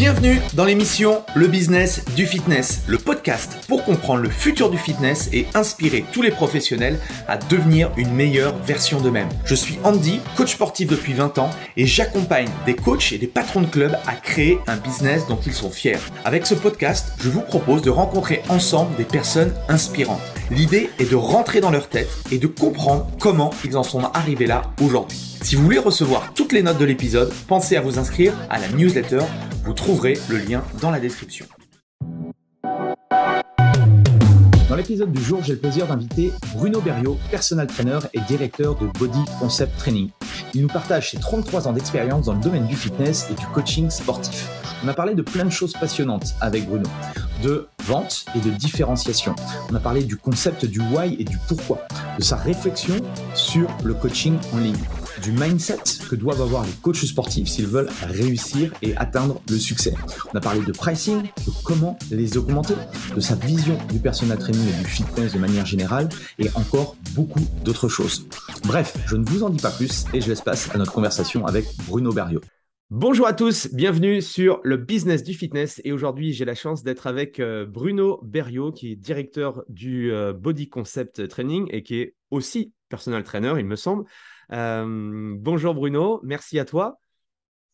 Bienvenue dans l'émission Le Business du Fitness, le podcast pour comprendre le futur du fitness et inspirer tous les professionnels à devenir une meilleure version d'eux-mêmes. Je suis Andy, coach sportif depuis 20 ans et j'accompagne des coachs et des patrons de clubs à créer un business dont ils sont fiers. Avec ce podcast, je vous propose de rencontrer ensemble des personnes inspirantes. L'idée est de rentrer dans leur tête et de comprendre comment ils en sont arrivés là aujourd'hui. Si vous voulez recevoir toutes les notes de l'épisode, pensez à vous inscrire à la newsletter. Vous trouverez le lien dans la description. Dans l'épisode du jour, j'ai le plaisir d'inviter Bruno Berriot, personal trainer et directeur de Body Concept Training. Il nous partage ses 33 ans d'expérience dans le domaine du fitness et du coaching sportif. On a parlé de plein de choses passionnantes avec Bruno, de vente et de différenciation. On a parlé du concept du why et du pourquoi, de sa réflexion sur le coaching en ligne, du mindset que doivent avoir les coachs sportifs s'ils veulent réussir et atteindre le succès. On a parlé de pricing, de comment les augmenter, de sa vision du personal training et du fitness de manière générale et encore beaucoup d'autres choses. Bref, je ne vous en dis pas plus et je laisse place à notre conversation avec Bruno Berriot. Bonjour à tous, bienvenue sur le business du fitness et aujourd'hui j'ai la chance d'être avec Bruno Berriot qui est directeur du Body Concept Training et qui est aussi personal trainer il me semble. Bonjour Bruno, merci à toi.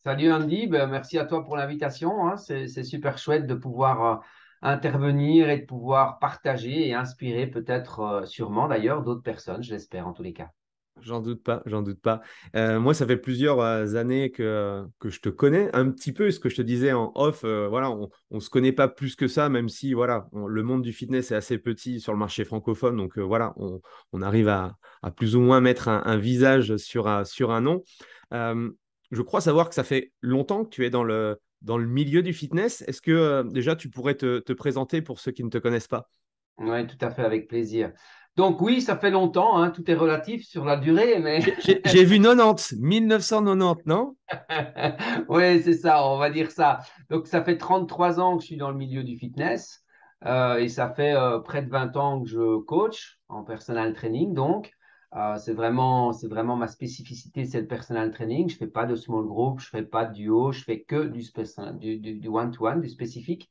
Salut Andy, merci à toi pour l'invitation, hein. C'est super chouette de pouvoir intervenir et de pouvoir partager et inspirer peut-être, sûrement d'ailleurs, d'autres personnes, je l'espère en tous les cas. J'en doute pas, j'en doute pas. Moi, ça fait plusieurs années que je te connais un petit peu, ce que je te disais en off, voilà, on ne se connaît pas plus que ça, même si voilà, le monde du fitness est assez petit sur le marché francophone, donc voilà, on arrive à plus ou moins mettre un visage sur un nom. Euh, je crois savoir que ça fait longtemps que tu es dans le milieu du fitness. Est-ce que déjà tu pourrais te présenter pour ceux qui ne te connaissent pas? Oui, tout à fait, avec plaisir. Donc oui, ça fait longtemps, hein, tout est relatif sur la durée, mais J'ai vu 90, 1990, non? oui, c'est ça, on va dire ça. Donc ça fait 33 ans que je suis dans le milieu du fitness et ça fait près de 20 ans que je coach en personal training. Donc c'est vraiment ma spécificité, c'est le personal training. Je fais pas de small group, je fais pas de duo, je fais que du one-to-one, du spécifique.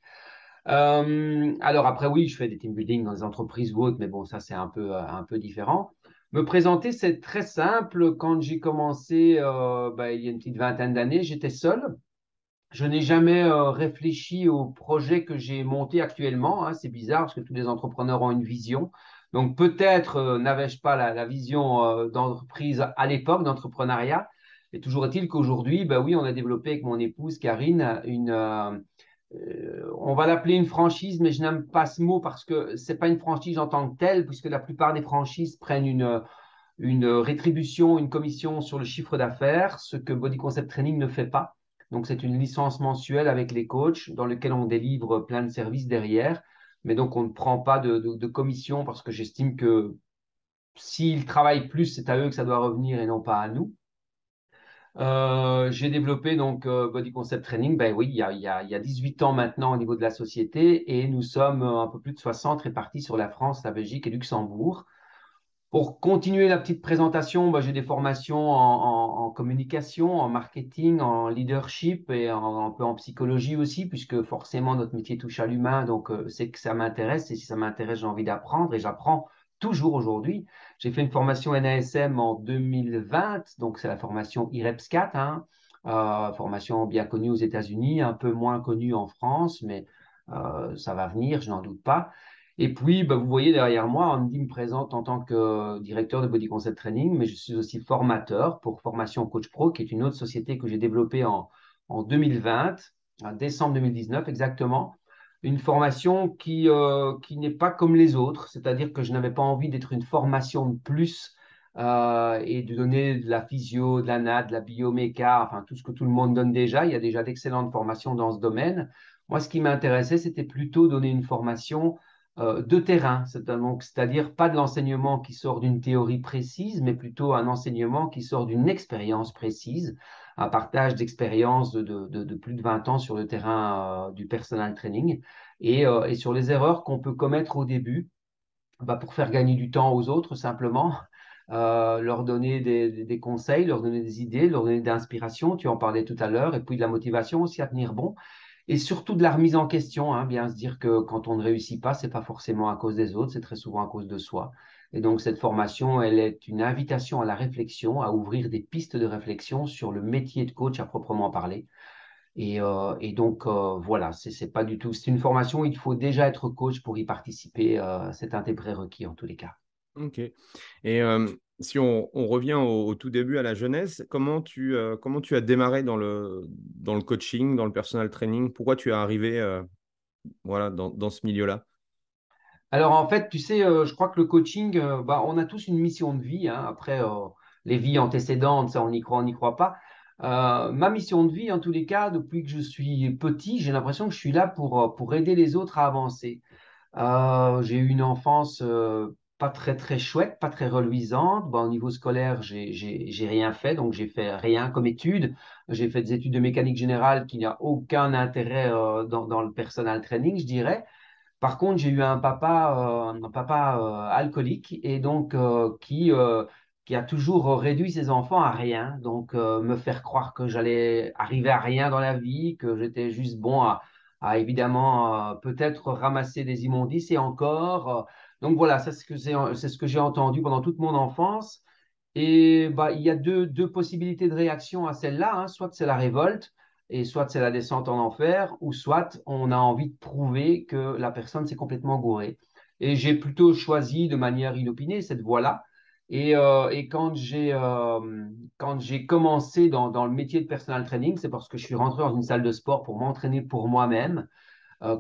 Alors après, oui, je fais des team building dans des entreprises ou autres, mais bon, ça, c'est un peu différent. Me présenter, c'est très simple. Quand j'ai commencé, il y a une petite vingtaine d'années, j'étais seul. Je n'ai jamais réfléchi au projet que j'ai monté actuellement, hein. C'est bizarre parce que tous les entrepreneurs ont une vision. Donc peut-être n'avais-je pas la vision d'entreprise à l'époque, d'entrepreneuriat. Mais toujours est-il qu'aujourd'hui, oui, on a développé avec mon épouse Karine on va l'appeler une franchise, mais je n'aime pas ce mot parce que c'est pas une franchise en tant que telle, puisque la plupart des franchises prennent une rétribution, une commission sur le chiffre d'affaires, ce que Body Concept Training ne fait pas. Donc, c'est une licence mensuelle avec les coachs dans lequel on délivre plein de services derrière. Mais donc, on ne prend pas de commission parce que j'estime que s'ils travaillent plus, c'est à eux que ça doit revenir et non pas à nous. J'ai développé donc Body Concept Training, ben oui, il y a 18 ans maintenant au niveau de la société et nous sommes un peu plus de 60 répartis sur la France, la Belgique et Luxembourg. Pour continuer la petite présentation, j'ai des formations en communication, en marketing, en leadership et un peu en psychologie aussi, puisque forcément notre métier touche à l'humain, donc c'est que ça m'intéresse et si ça m'intéresse, j'ai envie d'apprendre et j'apprends toujours aujourd'hui. J'ai fait une formation NASM en 2020, donc c'est la formation IREPS 4, hein, formation bien connue aux États-Unis, un peu moins connue en France, mais ça va venir, je n'en doute pas. Et puis, vous voyez derrière moi, Andy me présente en tant que directeur de Body Concept Training, mais je suis aussi formateur pour Formation Coach Pro, qui est une autre société que j'ai développée en 2020, en décembre 2019 exactement. Une formation qui n'est pas comme les autres, c'est-à-dire que je n'avais pas envie d'être une formation de plus et de donner de la physio, de la nat, de la bioméca, enfin tout ce que tout le monde donne déjà. Il y a déjà d'excellentes formations dans ce domaine. Moi, ce qui m'intéressait, c'était plutôt donner une formation de terrain, c'est-à-dire pas de l'enseignement qui sort d'une théorie précise, mais plutôt un enseignement qui sort d'une expérience précise, un partage d'expérience de plus de 20 ans sur le terrain du personal training et sur les erreurs qu'on peut commettre au début pour faire gagner du temps aux autres simplement. Leur donner des conseils, leur donner des idées, leur donner de l'inspiration, tu en parlais tout à l'heure, et puis de la motivation aussi à tenir bon. et surtout de la remise en question, hein, bien se dire que quand on ne réussit pas, c'est pas forcément à cause des autres, c'est très souvent à cause de soi. Et donc cette formation, elle est une invitation à la réflexion, à ouvrir des pistes de réflexion sur le métier de coach à proprement parler. Et donc voilà, c'est pas du tout. C'est une formation, il faut déjà être coach pour y participer. C'est un des prérequis en tous les cas. Ok. Et si on revient au tout début, à la jeunesse, comment tu as démarré dans le coaching, dans le personal training? Pourquoi tu es arrivé voilà, dans ce milieu-là? Alors en fait, tu sais, je crois que le coaching, bah, on a tous une mission de vie, hein. Après, les vies antécédentes, ça on n'y croit pas. Ma mission de vie, en tous les cas, depuis que je suis petit, j'ai l'impression que je suis là pour aider les autres à avancer. J'ai eu une enfance pas très très chouette, pas très reluisante. Bon, au niveau scolaire, j'ai rien fait, donc j'ai fait rien comme études. J'ai fait des études de mécanique générale qui n'a aucun intérêt dans le personal training, je dirais. Par contre, j'ai eu un papa alcoolique et donc qui a toujours réduit ses enfants à rien. Donc, me faire croire que j'allais arriver à rien dans la vie, que j'étais juste bon à évidemment peut-être ramasser des immondices et encore. Donc voilà, c'est ce que j'ai entendu pendant toute mon enfance. Et bah, il y a deux possibilités de réaction à celle-là, hein. Soit c'est la révolte, et soit c'est la descente en enfer, ou soit on a envie de prouver que la personne s'est complètement gourée. Et j'ai plutôt choisi de manière inopinée cette voie-là. Et quand j'ai commencé dans le métier de personal training, c'est parce que je suis rentré dans une salle de sport pour m'entraîner pour moi-même.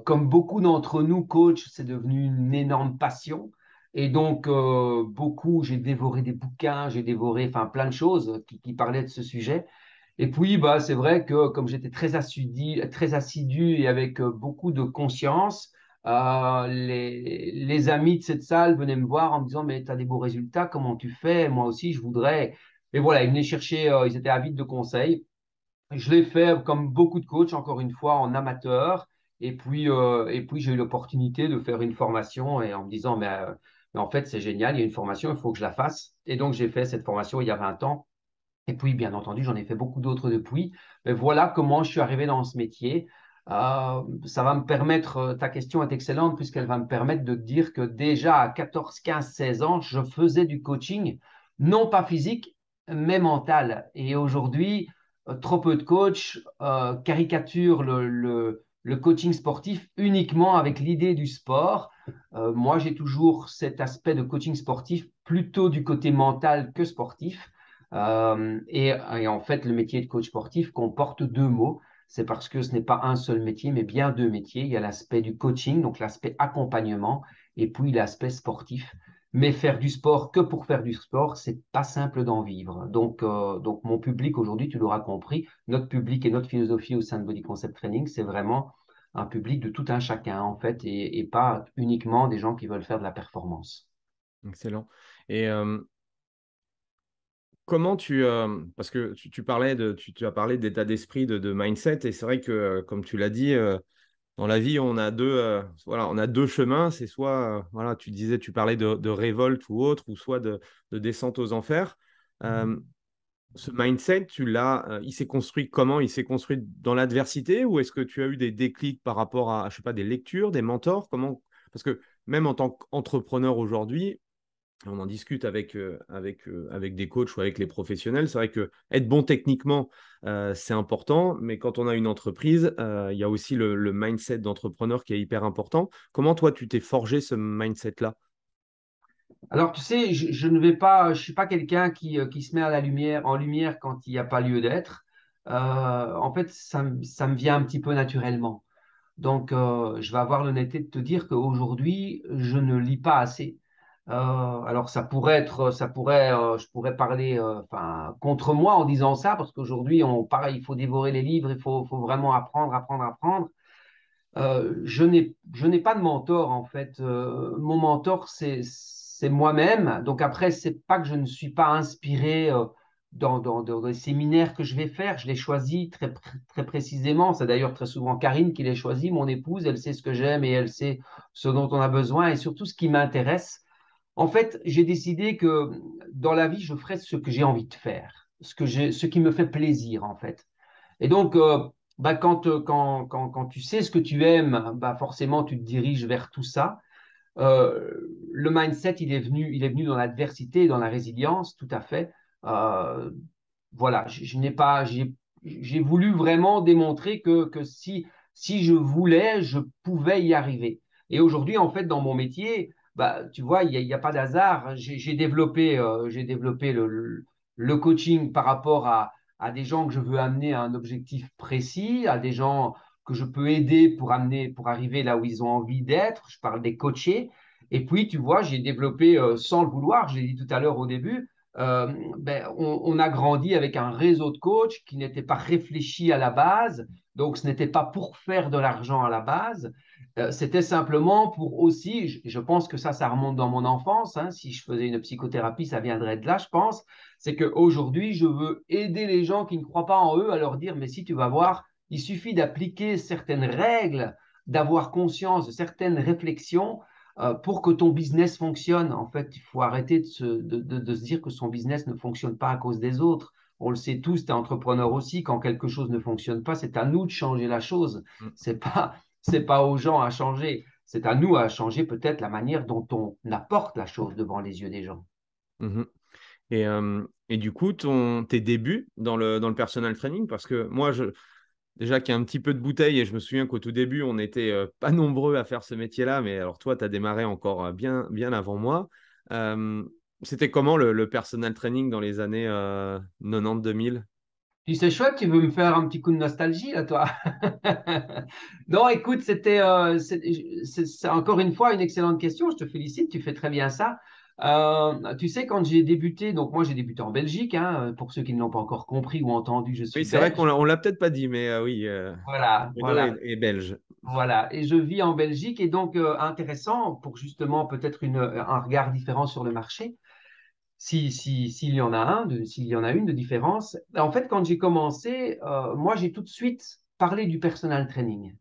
Comme beaucoup d'entre nous, coach, c'est devenu une énorme passion. Et donc, j'ai dévoré des bouquins, j'ai dévoré enfin, plein de choses qui parlaient de ce sujet. Et puis, bah, c'est vrai que comme j'étais très assidu et avec beaucoup de conscience, les amis de cette salle venaient me voir en me disant, mais tu as des beaux résultats, comment tu fais? Moi aussi, je voudrais. Et voilà, ils venaient chercher, ils étaient avides de conseils. Je l'ai fait comme beaucoup de coachs, encore une fois, en amateur. Et puis j'ai eu l'opportunité de faire une formation et en me disant, mais en fait, c'est génial, il y a une formation, il faut que je la fasse. Et donc, j'ai fait cette formation il y a 20 ans. Et puis, bien entendu, j'en ai fait beaucoup d'autres depuis. Mais voilà comment je suis arrivé dans ce métier. Ça va me permettre, ta question est excellente puisqu'elle va me permettre de te dire que déjà à 14, 15, 16 ans, je faisais du coaching, non pas physique, mais mental. Et aujourd'hui, trop peu de coachs caricaturent le coaching sportif uniquement avec l'idée du sport. Moi, j'ai toujours cet aspect de coaching sportif plutôt du côté mental que sportif. Et en fait, le métier de coach sportif comporte deux mots. C'est parce que ce n'est pas un seul métier, mais bien deux métiers. Il y a l'aspect du coaching, donc l'aspect accompagnement, et puis l'aspect sportif. Mais faire du sport que pour faire du sport, c'est pas simple d'en vivre. Donc mon public aujourd'hui, tu l'auras compris, notre public et notre philosophie au sein de Body Concept Training, c'est vraiment un public de tout un chacun, en fait, et pas uniquement des gens qui veulent faire de la performance. Excellent. Et comment parce que tu parlais tu as parlé d'état d'esprit, de mindset, et c'est vrai que, comme tu l'as dit, dans la vie, on a voilà, on a deux chemins. C'est soit, voilà, tu disais, tu parlais de révolte ou autre, ou soit de descente aux enfers. Euh, Ce mindset, il s'est construit comment? Il s'est construit dans l'adversité, ou est-ce que tu as eu des déclics par rapport à, je sais pas, des lectures, des mentors? Comment? Parce que même en tant qu'entrepreneur aujourd'hui, on en discute avec des coachs ou avec les professionnels. C'est vrai que être bon techniquement, c'est important, mais quand on a une entreprise, il y a aussi le mindset d'entrepreneur qui est hyper important. Comment toi, tu t'es forgé ce mindset-là? Alors, tu sais, je ne vais pas, je suis pas quelqu'un qui se met à en lumière quand il n'y a pas lieu d'être. En fait, ça me vient un petit peu naturellement. Donc, je vais avoir l'honnêteté de te dire qu'aujourd'hui, je ne lis pas assez. Alors, je pourrais parler, enfin, contre moi en disant ça, parce qu'aujourd'hui, pareil, il faut dévorer les livres, faut vraiment apprendre, apprendre, apprendre. Je n'ai pas de mentor en fait. Mon mentor, c'est moi-même. Donc après, c'est pas que je ne suis pas inspiré dans les séminaires que je vais faire. Je les choisis très précisément. C'est d'ailleurs très souvent Karine qui les choisit, mon épouse. Elle sait ce que j'aime et elle sait ce dont on a besoin et surtout ce qui m'intéresse. En fait, j'ai décidé que dans la vie, je ferai ce que j'ai envie de faire, ce qui me fait plaisir en fait. Et donc, bah, quand tu sais ce que tu aimes, bah, forcément, tu te diriges vers tout ça. Le mindset, il est venu dans l'adversité, dans la résilience, tout à fait. Euh, voilà, je n'ai pas, j'ai voulu vraiment démontrer que si je voulais, je pouvais y arriver. Et aujourd'hui, en fait, dans mon métier, bah, tu vois, il y a pas d'hasard. J'ai développé le coaching par rapport à des gens que je veux amener à un objectif précis, à des gens que je peux aider pour arriver là où ils ont envie d'être. Je parle des coachés. Et puis, tu vois, j'ai développé sans le vouloir, je l'ai dit tout à l'heure au début, on a grandi avec un réseau de coachs qui n'était pas réfléchi à la base. Donc, ce n'était pas pour faire de l'argent à la base. C'était simplement pour aussi, je pense que ça remonte dans mon enfance. Hein, si je faisais une psychothérapie, ça viendrait de là, je pense. C'est qu'aujourd'hui, je veux aider les gens qui ne croient pas en eux à leur dire, mais si tu vas voir, il suffit d'appliquer certaines règles, d'avoir conscience de certaines réflexions pour que ton business fonctionne. En fait, il faut arrêter de se dire que son business ne fonctionne pas à cause des autres. On le sait tous, tu es entrepreneur aussi, quand quelque chose ne fonctionne pas, c'est à nous de changer la chose. C'est pas aux gens à changer. C'est à nous à changer peut-être la manière dont on apporte la chose devant les yeux des gens. Mhm. Et du coup, tes débuts dans le personal training, parce que moi, déjà qu'il y a un petit peu de bouteille, et je me souviens qu'au tout début, on n'était pas nombreux à faire ce métier-là, mais alors toi, tu as démarré encore bien, bien avant moi. Euh, C'était comment le personal training dans les années 90-2000? Puis c'est chouette, tu veux me faire un petit coup de nostalgie là, toi. Non, écoute, c'est encore une fois une excellente question. Je te félicite, tu fais très bien ça. Tu sais, quand j'ai débuté, donc moi j'ai débuté en Belgique, hein, pour ceux qui ne l'ont pas encore compris ou entendu, je Oui, suis c'est vrai belge. qu'on l'a peut-être pas dit, mais oui, Voilà, Bruno voilà, est belge. voilà. Et je vis en Belgique et donc intéressant pour justement peut-être un regard différent sur le marché. S'il y en a s'il y en a une de différence. En fait, quand j'ai commencé, moi, j'ai tout de suite parlé du personal training.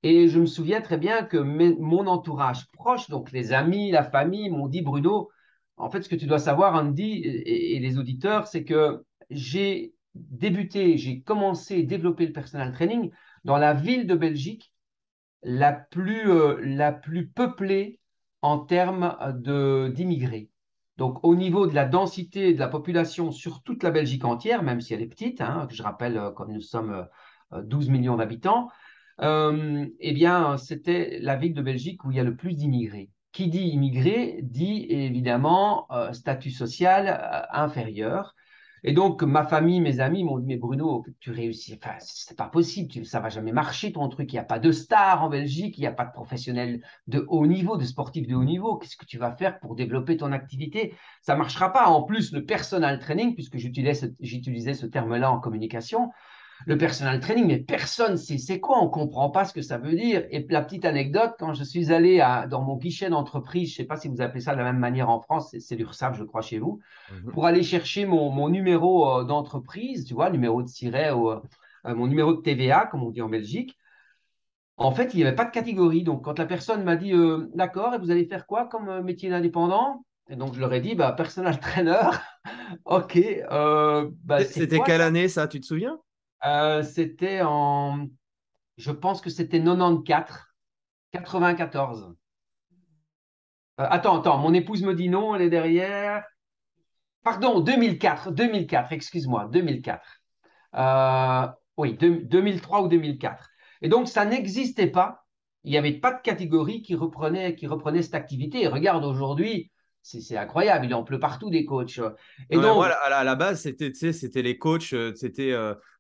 Et je me souviens très bien que mon entourage proche, donc les amis, la famille, m'ont dit, Bruno, en fait, ce que tu dois savoir, Andy, et les auditeurs, c'est que j'ai commencé à développer le personal training dans la ville de Belgique la plus peuplée en termes d'immigrés. Donc, au niveau de la densité de la population sur toute la Belgique entière, même si elle est petite, hein, je rappelle, comme nous sommes 12 millions d'habitants, eh bien, c'était la ville de Belgique où il y a le plus d'immigrés. Qui dit immigré dit évidemment statut social inférieur. Et donc, ma famille, mes amis m'ont dit, mais Bruno, tu réussis, enfin, c'est pas possible, ça va jamais marcher ton truc. Il n'y a pas de stars en Belgique, il n'y a pas de professionnels de haut niveau, de sportifs de haut niveau. Qu'est-ce que tu vas faire pour développer ton activité? Ça marchera pas. En plus, le personal training, puisque j'utilisais ce terme-là en communication, le personal training, mais personne sait c'est quoi, on ne comprend pas ce que ça veut dire. Et la petite anecdote, quand je suis allé dans mon guichet d'entreprise, je ne sais pas si vous appelez ça de la même manière en France, c'est l'URSSAF, je crois, chez vous, Mhm. pour aller chercher mon numéro d'entreprise, tu vois, numéro de siret ou mon numéro de TVA, comme on dit en Belgique. En fait, il n'y avait pas de catégorie. Donc, quand la personne m'a dit, d'accord, et vous allez faire quoi comme métier d'indépendant? Et donc, je leur ai dit, bah, personal trainer. OK, bah, c'est C'était quoi quelle ça? année ça, tu te souviens? C'était je pense que c'était 94, 94. Attends, mon épouse me dit non, elle est derrière. Pardon, 2004, excuse-moi, 2004. Euh, oui, 2003 ou 2004. Et donc, ça n'existait pas. Il n'y avait pas de catégorie qui reprenait cette activité. Et regarde, aujourd'hui, c'est incroyable, il en pleut partout des coachs. Et Non, mais moi, donc, à la base, c'était, tu sais, c'était les coachs,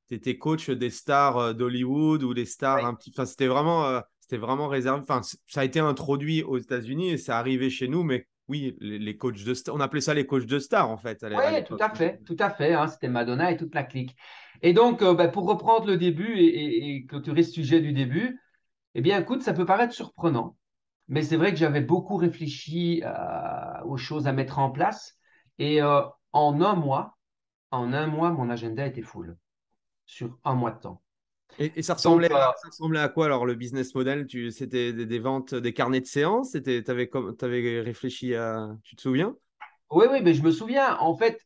t'étais coach des stars d'Hollywood ou des stars un petit. Enfin, c'était vraiment réservé. Enfin, ça a été introduit aux États-Unis et c'est arrivé chez nous, mais oui, les coachs de stars, on appelait ça les coachs de stars en fait à oui, l'époque. tout à fait. Hein, c'était Madonna et toute la clique. Et donc, ben, pour reprendre le début et clôturer ce sujet du début, eh bien, écoute, ça peut paraître surprenant, mais c'est vrai que j'avais beaucoup réfléchi aux choses à mettre en place. Et en en un mois, mon agenda était full sur un mois de temps. Et Donc, ça ressemblait à quoi alors le business model? C'était des ventes, des carnets de séances? T'avais réfléchi à. Tu te souviens? oui, oui, mais je me souviens. En fait,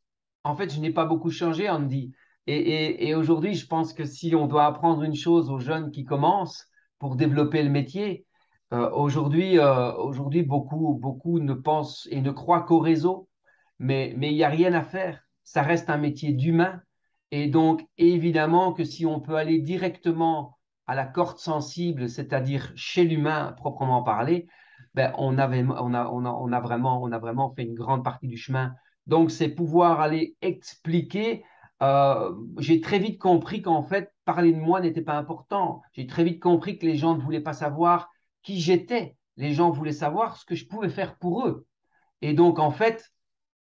je n'ai pas beaucoup changé, Andy. Et aujourd'hui, je pense que si on doit apprendre une chose aux jeunes qui commencent pour développer le métier, aujourd'hui, beaucoup ne pensent et ne croient qu'au réseau, mais il n'y a rien à faire. Ça reste un métier d'humain. Et donc, évidemment que si on peut aller directement à la corde sensible, c'est-à-dire chez l'humain proprement parlé, ben, on a vraiment fait une grande partie du chemin. Donc, c'est pouvoir aller expliquer. J'ai très vite compris qu'en fait, parler de moi n'était pas important. J'ai très vite compris que les gens ne voulaient pas savoir qui j'étais. Les gens voulaient savoir ce que je pouvais faire pour eux. Et donc, en fait,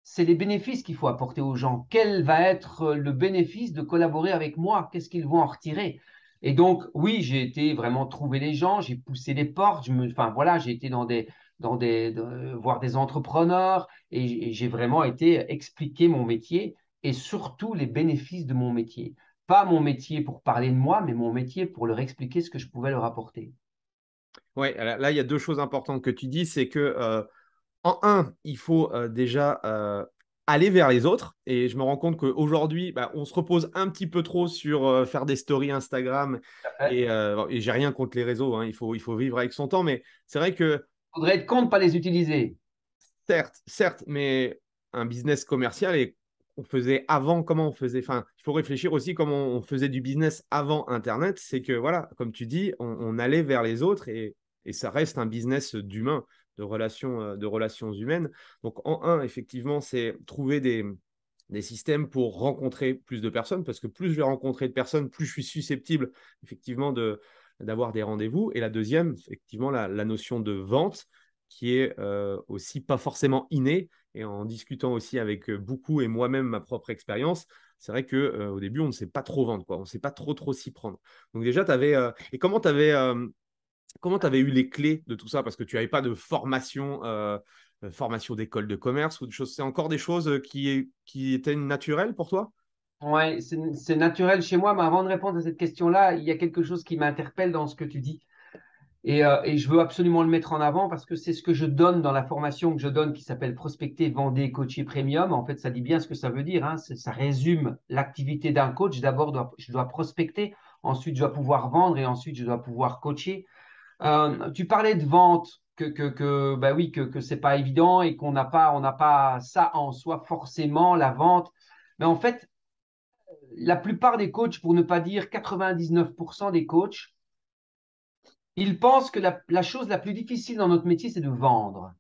c'est les bénéfices qu'il faut apporter aux gens. Quel va être le bénéfice de collaborer avec moi? Qu'est-ce qu'ils vont en retirer? Et donc, oui, j'ai été vraiment trouver les gens, j'ai poussé les portes, enfin voilà, j'ai été voir des entrepreneurs et j'ai vraiment été expliquer mon métier et surtout les bénéfices de mon métier. Pas mon métier pour parler de moi, mais mon métier pour leur expliquer ce que je pouvais leur apporter. Ouais, là, il y a deux choses importantes que tu dis. C'est que, en un, il faut déjà aller vers les autres. Et je me rends compte qu'aujourd'hui, bah, on se repose un petit peu trop sur faire des stories Instagram. Et j'ai rien contre les réseaux, hein, il faut vivre avec son temps. Mais c'est vrai que, Il faudrait être con de ne pas les utiliser. certes, mais un business commercial, et on faisait avant, comment on faisait, enfin, il faut réfléchir aussi comment on faisait du business avant Internet. C'est que, voilà, comme tu dis, on allait vers les autres et ça reste un business d'humain, de relations humaines. Donc, en un, effectivement, c'est trouver des systèmes pour rencontrer plus de personnes, parce que plus je vais rencontrer de personnes, plus je suis susceptible, effectivement, d'avoir des rendez-vous. Et la deuxième, effectivement, la notion de vente, qui est aussi pas forcément innée. Et en discutant aussi avec beaucoup et moi-même ma propre expérience, c'est vrai que au début, on ne sait pas trop vendre, quoi. On ne sait pas trop s'y prendre. Donc déjà, tu avais… et comment tu avais eu les clés de tout ça? Parce que tu n'avais pas de formation, formation d'école de commerce ou de choses. C'est encore des choses qui étaient naturelles pour toi? Ouais, c'est naturel chez moi, mais avant de répondre à cette question-là, il y a quelque chose qui m'interpelle dans ce que tu dis. Et je veux absolument le mettre en avant parce que c'est ce que je donne dans la formation que je donne qui s'appelle Prospecter, Vendez, Coacher Premium. En fait, ça dit bien ce que ça veut dire, hein. Ça résume l'activité d'un coach. D'abord, je dois prospecter, ensuite, je dois pouvoir vendre et ensuite, je dois pouvoir coacher. Tu parlais de vente, bah oui, que c'est pas évident et on n'a pas ça en soi forcément, la vente. Mais en fait, la plupart des coachs, pour ne pas dire 99% des coachs, ils pensent que la chose la plus difficile dans notre métier, c'est de vendre.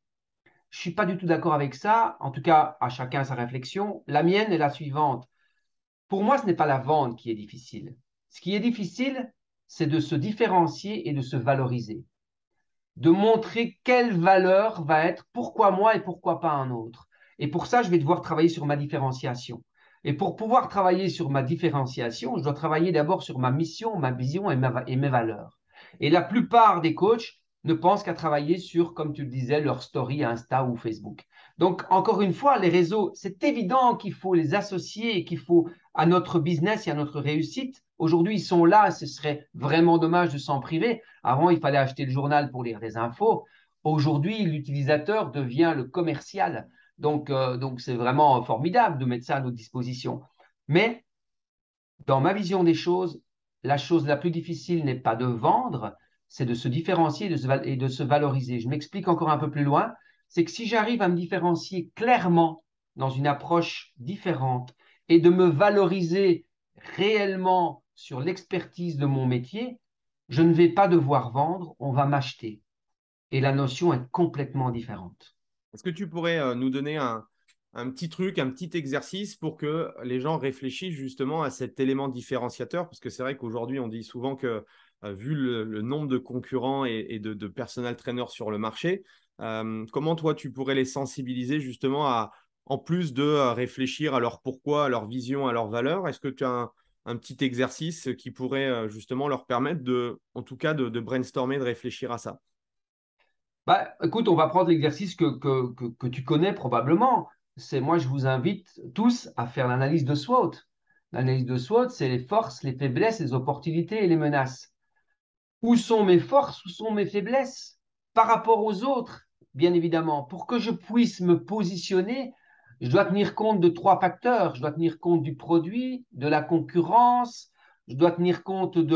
Je ne suis pas du tout d'accord avec ça. En tout cas, à chacun sa réflexion. La mienne est la suivante. Pour moi, ce n'est pas la vente qui est difficile. Ce qui est difficile, c'est de se différencier et de se valoriser. De montrer quelle valeur va être pourquoi moi et pourquoi pas un autre. Et pour ça, je vais devoir travailler sur ma différenciation. Et pour pouvoir travailler sur ma différenciation, je dois travailler d'abord sur ma mission, ma vision et mes valeurs. Et la plupart des coachs ne pensent qu'à travailler sur, comme tu le disais, leur story Insta ou Facebook. Donc, encore une fois, les réseaux, c'est évident qu'il faut les associer et qu'il faut à notre business et à notre réussite. Aujourd'hui, ils sont là, ce serait vraiment dommage de s'en priver. Avant, il fallait acheter le journal pour lire des infos. Aujourd'hui, l'utilisateur devient le commercial. Donc c'est vraiment formidable de mettre ça à notre disposition. Mais dans ma vision des choses, la chose la plus difficile n'est pas de vendre, c'est de se différencier et de se valoriser. Je m'explique encore un peu plus loin. C'est que si j'arrive à me différencier clairement dans une approche différente et de me valoriser réellement sur l'expertise de mon métier, je ne vais pas devoir vendre, on va m'acheter. Et la notion est complètement différente. Est-ce que tu pourrais nous donner un petit truc, un petit exercice pour que les gens réfléchissent justement à cet élément différenciateur? Parce que c'est vrai qu'aujourd'hui, on dit souvent que vu le nombre de concurrents et de personal trainers sur le marché, comment toi, tu pourrais les sensibiliser justement en plus de réfléchir à leur pourquoi, à leur vision, à leurs valeurs? Est-ce que tu as un petit exercice qui pourrait justement leur permettre en tout cas, de brainstormer, de réfléchir à ça? Bah, écoute, on va prendre l'exercice que tu connais probablement. C'est moi, je vous invite tous à faire l'analyse de SWOT. L'analyse de SWOT, c'est les forces, les faiblesses, les opportunités et les menaces. Où sont mes forces, où sont mes faiblesses par rapport aux autres, bien évidemment. Pour que je puisse me positionner, je dois tenir compte de 3 facteurs. Je dois tenir compte du produit, de la concurrence, je dois tenir compte du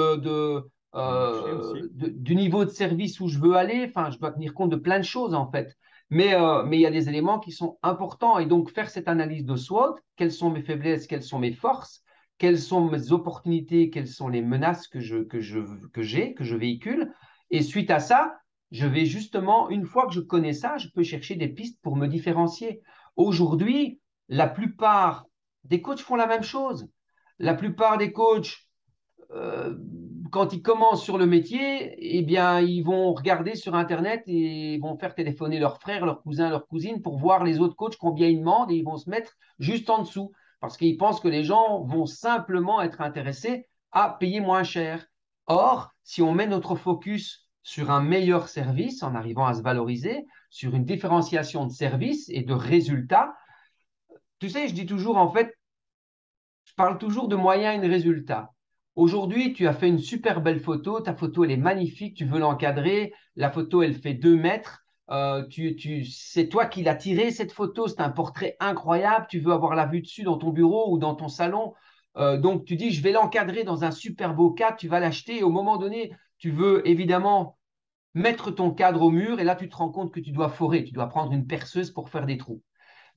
niveau de service où je veux aller. Enfin, je dois tenir compte de plein de choses en fait. Mais il y a des éléments qui sont importants. Et donc, faire cette analyse de SWOT, quelles sont mes faiblesses, quelles sont mes forces, quelles sont mes opportunités, quelles sont les menaces que je véhicule. Et suite à ça, je vais justement, une fois que je connais ça, je peux chercher des pistes pour me différencier. Aujourd'hui, la plupart des coachs font la même chose. La plupart des coachs, euh, quand ils commencent sur le métier, eh bien, ils vont regarder sur Internet et ils vont faire téléphoner leurs frères, leurs cousins, leurs cousines pour voir les autres coachs combien ils demandent et ils vont se mettre juste en dessous parce qu'ils pensent que les gens vont simplement être intéressés à payer moins cher. Or, si on met notre focus sur un meilleur service en arrivant à se valoriser, sur une différenciation de service et de résultats, tu sais, je dis toujours en fait, je parle toujours de moyens et de résultats. Aujourd'hui, tu as fait une super belle photo, ta photo elle est magnifique, tu veux l'encadrer, la photo elle fait 2 mètres, c'est toi qui l'as tirée cette photo, c'est un portrait incroyable, tu veux avoir la vue dessus dans ton bureau ou dans ton salon. Donc tu dis je vais l'encadrer dans un super beau cadre, tu vas l'acheter et au moment donné, tu veux évidemment mettre ton cadre au mur et là tu te rends compte que tu dois forer, tu dois prendre une perceuse pour faire des trous.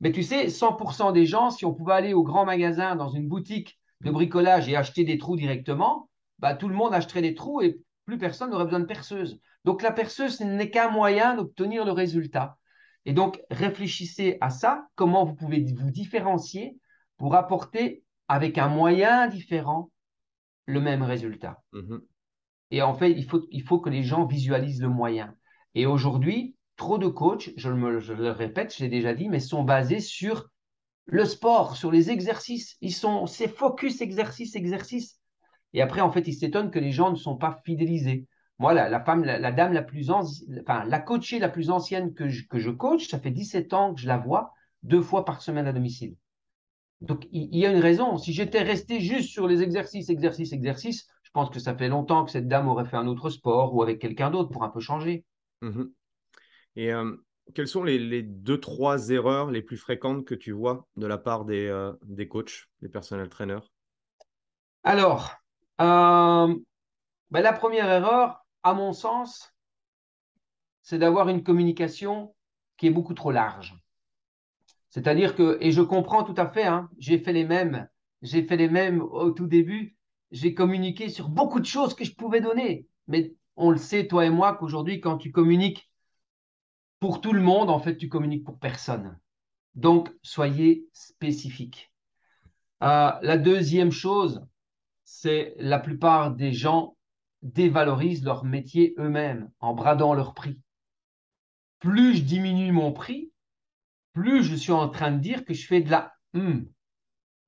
Mais tu sais, 100% des gens, si on pouvait aller au grand magasin, dans une boutique de bricolage et acheter des trous directement, bah, tout le monde achèterait des trous et plus personne n'aurait besoin de perceuse. Donc la perceuse, ce n'est qu'un moyen d'obtenir le résultat. Et donc, réfléchissez à ça, comment vous pouvez vous différencier pour apporter avec un moyen différent le même résultat. Mhm. Et en fait, il faut que les gens visualisent le moyen. Et aujourd'hui, trop de coachs, je le répète, je l'ai déjà dit, mais sont basés sur le sport, sur les exercices. C'est focus exercice, exercice. Et après, en fait, ils s'étonnent que les gens ne sont pas fidélisés. Moi, la femme, la dame la plus ancienne, enfin, la coachée la plus ancienne que je coach, ça fait 17 ans que je la vois 2 fois par semaine à domicile. Donc, il y a une raison. Si j'étais resté juste sur les exercices, exercices, exercices, je pense que ça fait longtemps que cette dame aurait fait un autre sport ou avec quelqu'un d'autre pour un peu changer. Mhm. Et quelles sont les 2, 3 erreurs les plus fréquentes que tu vois de la part des coachs, des personnel trainers? Alors, la première erreur, à mon sens, c'est d'avoir une communication qui est beaucoup trop large. C'est-à-dire que, et je comprends tout à fait, hein, j'ai fait les mêmes au tout début, j'ai communiqué sur beaucoup de choses que je pouvais donner. Mais on le sait, toi et moi, qu'aujourd'hui, quand tu communiques pour tout le monde, en fait, tu communiques pour personne. Donc, soyez spécifiques. La deuxième chose, c'est la plupart des gens dévalorisent leur métier eux-mêmes en bradant leur prix. Plus je diminue mon prix, plus je suis en train de dire que je fais de la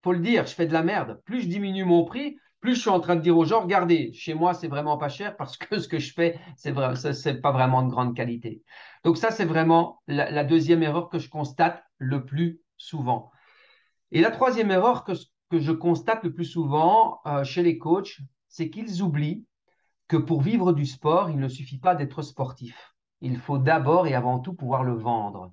faut le dire, je fais de la merde. Plus je diminue mon prix, plus je suis en train de dire aux gens, regardez, chez moi, c'est vraiment pas cher parce que ce que je fais, c'est pas vraiment de grande qualité. Donc ça, c'est vraiment la deuxième erreur que je constate le plus souvent. Et la troisième erreur que je constate le plus souvent chez les coachs, c'est qu'ils oublient que pour vivre du sport, il ne suffit pas d'être sportif. Il faut d'abord et avant tout pouvoir le vendre.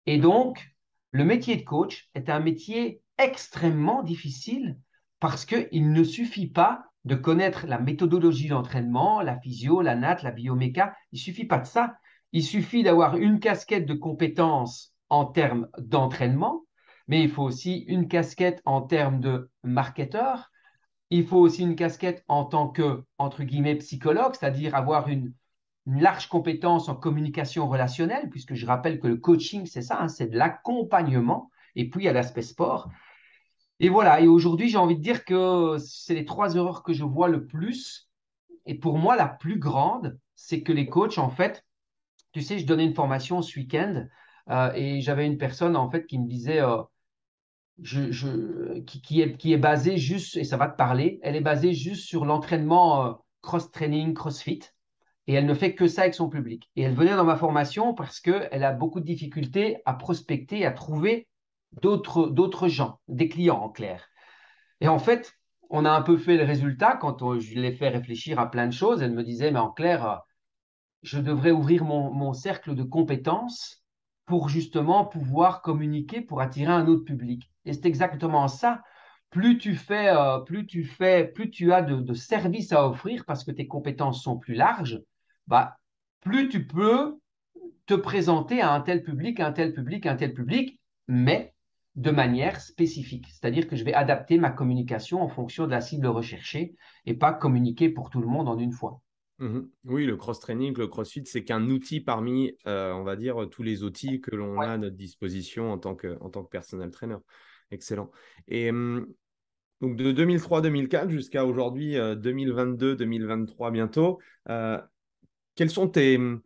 Et donc, le métier de coach est un métier extrêmement difficile parce qu'il ne suffit pas de connaître la méthodologie d'entraînement, la physio, la natte, la bioméca. Il ne suffit pas de ça. Il suffit d'avoir une casquette de compétences en termes d'entraînement, mais il faut aussi une casquette en termes de marketeur. Il faut aussi une casquette en tant que, entre guillemets, psychologue, c'est-à-dire avoir une large compétence en communication relationnelle, puisque je rappelle que le coaching, c'est ça, hein, c'est de l'accompagnement, et puis il y a l'aspect sport. Et voilà, et aujourd'hui, j'ai envie de dire que c'est les 3 erreurs que je vois le plus. Et pour moi, la plus grande, c'est que les coachs, en fait, tu sais, je donnais une formation ce week-end et j'avais une personne, en fait, qui me disait, qui est basée juste, et ça va te parler, elle est basée juste sur l'entraînement cross-training, crossfit. Et elle ne fait que ça avec son public. Et elle venait dans ma formation parce qu'elle a beaucoup de difficultés à prospecter, à trouver d'autres gens, des clients en clair. Et en fait, on a un peu fait le résultat quand je l'ai fait réfléchir à plein de choses. Elle me disait, mais en clair, je devrais ouvrir mon cercle de compétences pour justement pouvoir communiquer, pour attirer un autre public. Et c'est exactement ça. Plus tu as de services à offrir parce que tes compétences sont plus larges, bah, plus tu peux te présenter à un tel public, à un tel public, à un tel public, mais de manière spécifique. C'est-à-dire que je vais adapter ma communication en fonction de la cible recherchée et pas communiquer pour tout le monde en une fois. Oui, le cross-training, le CrossFit, c'est qu'un outil parmi, on va dire, tous les outils que l'on a à notre disposition en tant que personal trainer. Excellent. Et donc de 2003-2004 jusqu'à aujourd'hui, 2022-2023 bientôt, quels sont tes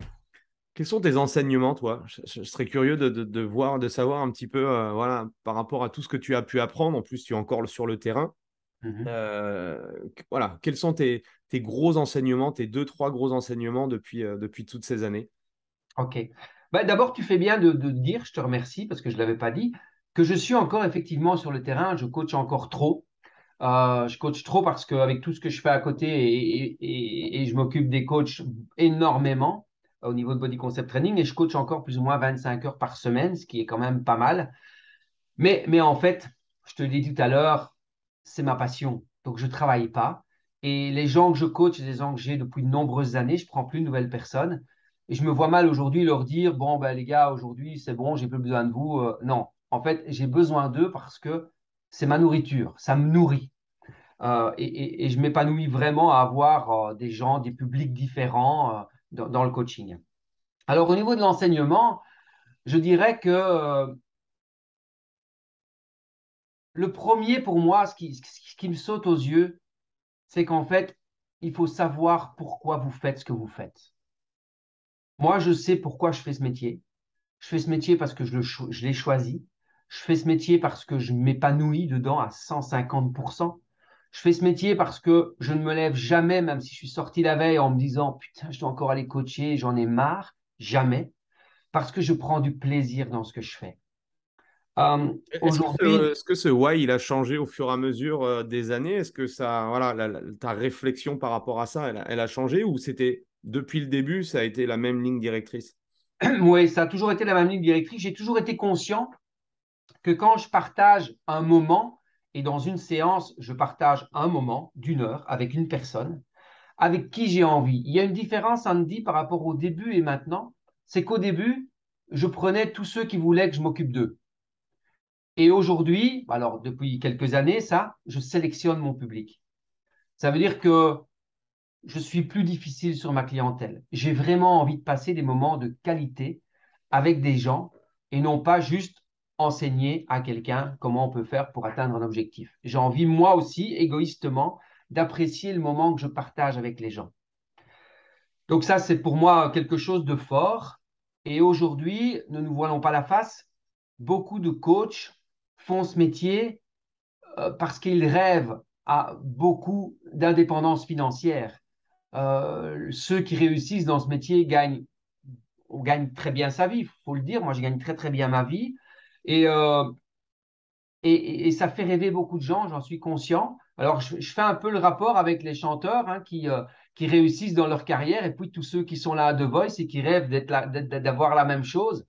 enseignements, toi? Je serais curieux de voir, de savoir un petit peu, voilà, par rapport à tout ce que tu as pu apprendre. En plus, tu es encore sur le terrain. Voilà, quels sont tes gros enseignements, tes 2, 3 gros enseignements depuis toutes ces années? Ok. Bah, d'abord, tu fais bien de dire, je te remercie parce que je ne l'avais pas dit, que je suis encore effectivement sur le terrain, je coach encore trop. Je coach trop parce qu'avec tout ce que je fais à côté et je m'occupe des coachs énormément au niveau de Body Concept Training et je coach encore plus ou moins 25 heures par semaine, ce qui est quand même pas mal. Mais en fait, je te l'ai dit tout à l'heure, c'est ma passion. Donc, je ne travaille pas. Et les gens que je coach, c'est des gens que j'ai depuis de nombreuses années. Je ne prends plus de nouvelles personnes. Et je me vois mal aujourd'hui leur dire, bon, ben, les gars, aujourd'hui, c'est bon, j'ai plus besoin de vous. Non, en fait, j'ai besoin d'eux parce que c'est ma nourriture. Ça me nourrit. Et je m'épanouis vraiment à avoir des gens, des publics différents dans le coaching. Alors, au niveau de l'enseignement, je dirais que le premier pour moi, ce qui me saute aux yeux, c'est qu'en fait, il faut savoir pourquoi vous faites ce que vous faites. Moi, je sais pourquoi je fais ce métier. Je fais ce métier parce que je l'ai choisi. Je fais ce métier parce que je m'épanouis dedans à 150%. Je fais ce métier parce que je ne me lève jamais, même si je suis sorti la veille en me disant, putain, je dois encore aller coacher, j'en ai marre. Jamais. Parce que je prends du plaisir dans ce que je fais. Aujourd'hui, Est-ce que ce why, il a changé au fur et à mesure des années? Est-ce que ça, voilà, ta réflexion par rapport à ça, elle a changé ou c'était depuis le début, ça a été la même ligne directrice? oui, ça a toujours été la même ligne directrice. J'ai toujours été conscient que quand je partage un moment, et dans une séance, je partage un moment d'1 heure avec une personne, avec qui j'ai envie. Il y a une différence, Andy, par rapport au début et maintenant, c'est qu'au début, je prenais tous ceux qui voulaient que je m'occupe d'eux. Et aujourd'hui, alors depuis quelques années, ça, je sélectionne mon public. Ça veut dire que je suis plus difficile sur ma clientèle. J'ai vraiment envie de passer des moments de qualité avec des gens et non pas juste enseigner à quelqu'un comment on peut faire pour atteindre un objectif. J'ai envie, moi aussi, égoïstement, d'apprécier le moment que je partage avec les gens. Donc ça, c'est pour moi quelque chose de fort. Et aujourd'hui, ne nous voilons pas la face, beaucoup de coachs font ce métier parce qu'ils rêvent à beaucoup d'indépendance financière. Ceux qui réussissent dans ce métier on gagne très bien sa vie, il faut le dire. Moi, je gagne très très bien ma vie. Et, euh, et ça fait rêver beaucoup de gens, j'en suis conscient. Alors, je fais un peu le rapport avec les chanteurs hein, qui réussissent dans leur carrière et puis tous ceux qui sont là à The Voice et qui rêvent d'avoir la même chose.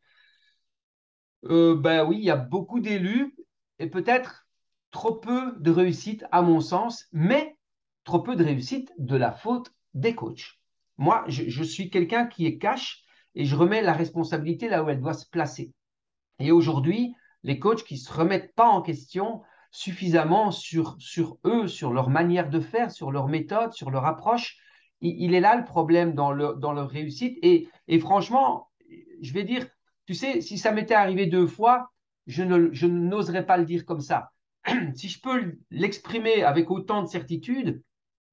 Ben oui, il y a beaucoup d'élus et peut-être trop peu de réussite à mon sens, mais trop peu de réussite de la faute des coachs. Moi, je suis quelqu'un qui est cash et je remets la responsabilité là où elle doit se placer. Et aujourd'hui, les coachs qui ne se remettent pas en question suffisamment sur eux, sur leur manière de faire, sur leur méthode, sur leur approche, il est là le problème dans leur réussite. Et franchement, je vais dire, tu sais, si ça m'était arrivé 2 fois, je n'oserais pas le dire comme ça. Si je peux l'exprimer avec autant de certitude,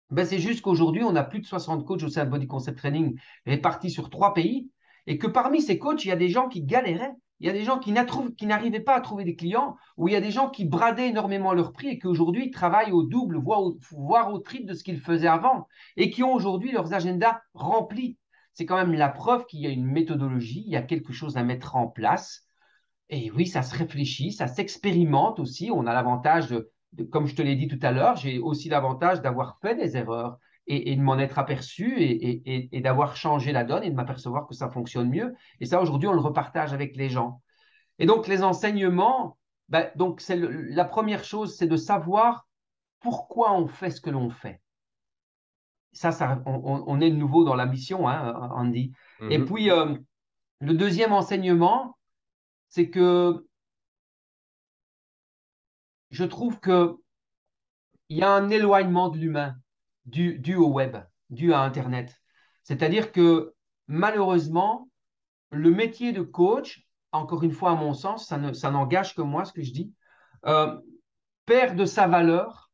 ben c'est juste qu'aujourd'hui, on a plus de 60 coachs au sein de Body Concept Training répartis sur 3 pays et que parmi ces coachs, il y a des gens qui galéraient. Il y a des gens qui n'arrivaient pas à trouver des clients, ou il y a des gens qui bradaient énormément leur prix et qui aujourd'hui travaillent au double, voire au triple de ce qu'ils faisaient avant, et qui ont aujourd'hui leurs agendas remplis. C'est quand même la preuve qu'il y a une méthodologie, il y a quelque chose à mettre en place. Et oui, ça se réfléchit, ça s'expérimente aussi. On a l'avantage comme je te l'ai dit tout à l'heure, j'ai aussi l'avantage d'avoir fait des erreurs et de m'en être aperçu et d'avoir changé la donne et de m'apercevoir que ça fonctionne mieux. Et ça, aujourd'hui, on le repartage avec les gens. Et donc, les enseignements, ben, donc la première chose, c'est de savoir pourquoi on fait ce que l'on fait. On est de nouveau dans la mission, hein, Andy. Et Mhm. puis, le deuxième enseignement, c'est que je trouve qu'il y a un éloignement de l'humain dû au web, dû à Internet. C'est-à-dire que malheureusement, le métier de coach, encore une fois, à mon sens, ça n'engage que moi ce que je dis, euh, perd de sa valeur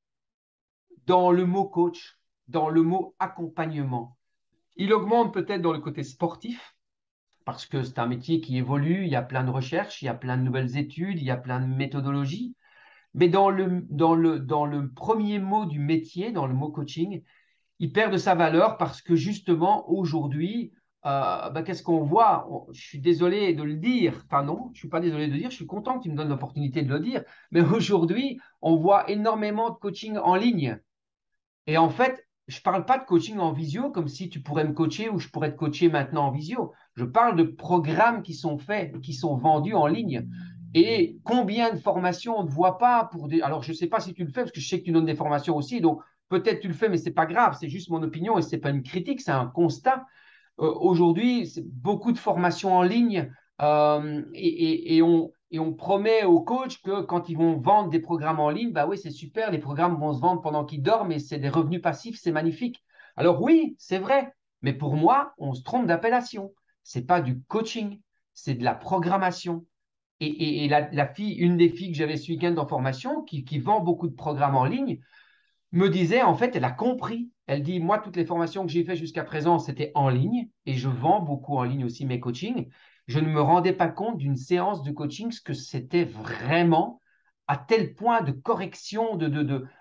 dans le mot coach, dans le mot accompagnement. Il augmente peut-être dans le côté sportif, parce que c'est un métier qui évolue, il y a plein de recherches, il y a plein de nouvelles études, il y a plein de méthodologies. Mais dans le premier mot du métier, dans le mot coaching, il perd de sa valeur parce que justement, aujourd'hui, qu'est-ce qu'on voit? Je suis désolé de le dire. Enfin non, je ne suis pas désolé de le dire. Je suis content que tu me donnes l'opportunité de le dire. Mais aujourd'hui, on voit énormément de coaching en ligne. Et en fait, je ne parle pas de coaching en visio comme si tu pourrais me coacher ou je pourrais te coacher maintenant en visio. Je parle de programmes qui sont faits, qui sont vendus en ligne. Et combien de formations on ne voit pas pour des... Alors, je ne sais pas si tu le fais, parce que je sais que tu donnes des formations aussi. Donc, peut-être tu le fais, mais ce n'est pas grave. C'est juste mon opinion et ce n'est pas une critique, c'est un constat. Aujourd'hui, c'est beaucoup de formations en ligne et on promet aux coachs que quand ils vont vendre des programmes en ligne, bah oui, c'est super, les programmes vont se vendre pendant qu'ils dorment et c'est des revenus passifs, c'est magnifique. Alors oui, c'est vrai, mais pour moi, on se trompe d'appellation. C'est pas du coaching, c'est de la programmation. Et la fille, une des filles que j'avais ce week-end en formation, qui vend beaucoup de programmes en ligne, me disait, en fait, elle a compris. Elle dit, moi, toutes les formations que j'ai faites jusqu'à présent, c'était en ligne et je vends beaucoup en ligne aussi mes coachings. Je ne me rendais pas compte d'une séance de coaching, ce que c'était vraiment à tel point de correction,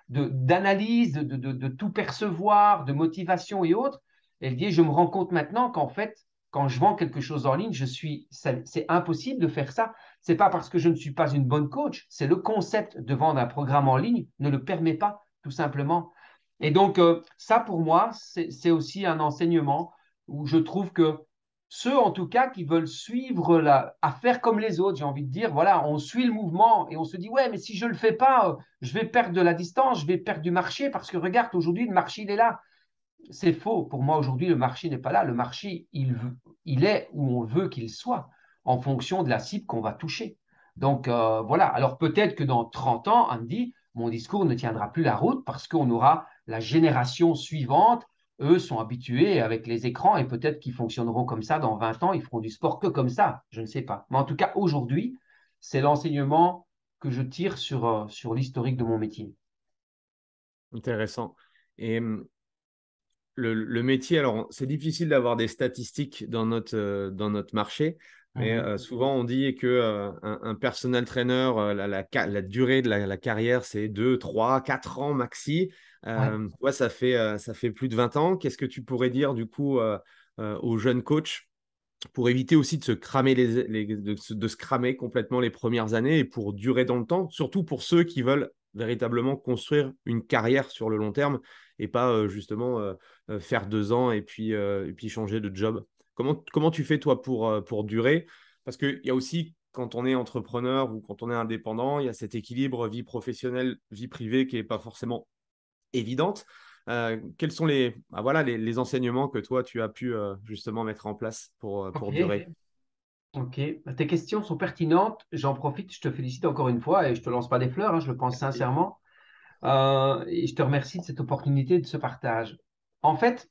d'analyse, de tout percevoir, de motivation et autres. Elle dit, je me rends compte maintenant qu'en fait, quand je vends quelque chose en ligne, c'est impossible de faire ça. C'est pas parce que je ne suis pas une bonne coach, c'est le concept de vendre un programme en ligne ne le permet pas tout simplement. Et donc, ça, pour moi, c'est aussi un enseignement où je trouve que ceux, en tout cas, qui veulent suivre à faire comme les autres, j'ai envie de dire, voilà, on suit le mouvement et on se dit, ouais, mais si je ne le fais pas, je vais perdre de la distance, je vais perdre du marché parce que regarde, aujourd'hui, le marché, il est là. C'est faux. Pour moi, aujourd'hui, le marché n'est pas là. Le marché, il est où on veut qu'il soit en fonction de la cible qu'on va toucher. Donc, voilà. Alors, peut-être que dans 30 ans, Andy, mon discours ne tiendra plus la route parce qu'on aura la génération suivante. Eux sont habitués avec les écrans et peut-être qu'ils fonctionneront comme ça dans 20 ans. Ils feront du sport que comme ça. Je ne sais pas. Mais en tout cas, aujourd'hui, c'est l'enseignement que je tire sur l'historique de mon métier. Intéressant. Et le métier, alors c'est difficile d'avoir des statistiques dans notre marché, mais Mhm. souvent on dit que un personal trainer, la durée de la carrière, c'est 2, 3, 4 ans maxi. Ouais. Toi, ça fait plus de 20 ans. Qu'est-ce que tu pourrais dire du coup aux jeunes coachs pour éviter aussi de se cramer de se cramer complètement les premières années et pour durer dans le temps, surtout pour ceux qui veulent véritablement construire une carrière sur le long terme et pas justement faire 2 ans et puis changer de job. Comment tu fais toi pour durer? Parce qu'il y a aussi, quand on est entrepreneur ou quand on est indépendant, il y a cet équilibre vie professionnelle, vie privée qui n'est pas forcément évidente. Quels sont voilà, les enseignements que toi, tu as pu justement mettre en place pour Ok. durer? Ok, tes questions sont pertinentes. J'en profite, je te félicite encore une fois et je te lance pas des fleurs, hein, je le pense Merci. sincèrement. Et je te remercie de cette opportunité de ce partage. En fait,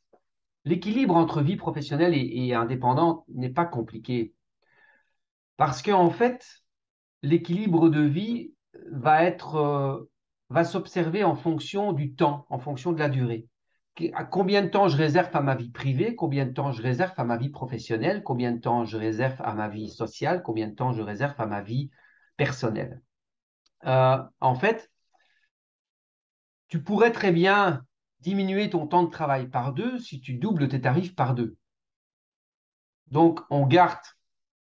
l'équilibre entre vie professionnelle et indépendante n'est pas compliqué parce qu'en fait, l'équilibre de vie va s'observer en fonction du temps, en fonction de la durée. À combien de temps je réserve à ma vie privée, combien de temps je réserve à ma vie professionnelle, combien de temps je réserve à ma vie sociale, combien de temps je réserve à ma vie personnelle. En fait, tu pourrais très bien diminuer ton temps de travail par deux si tu doubles tes tarifs par deux. Donc, on garde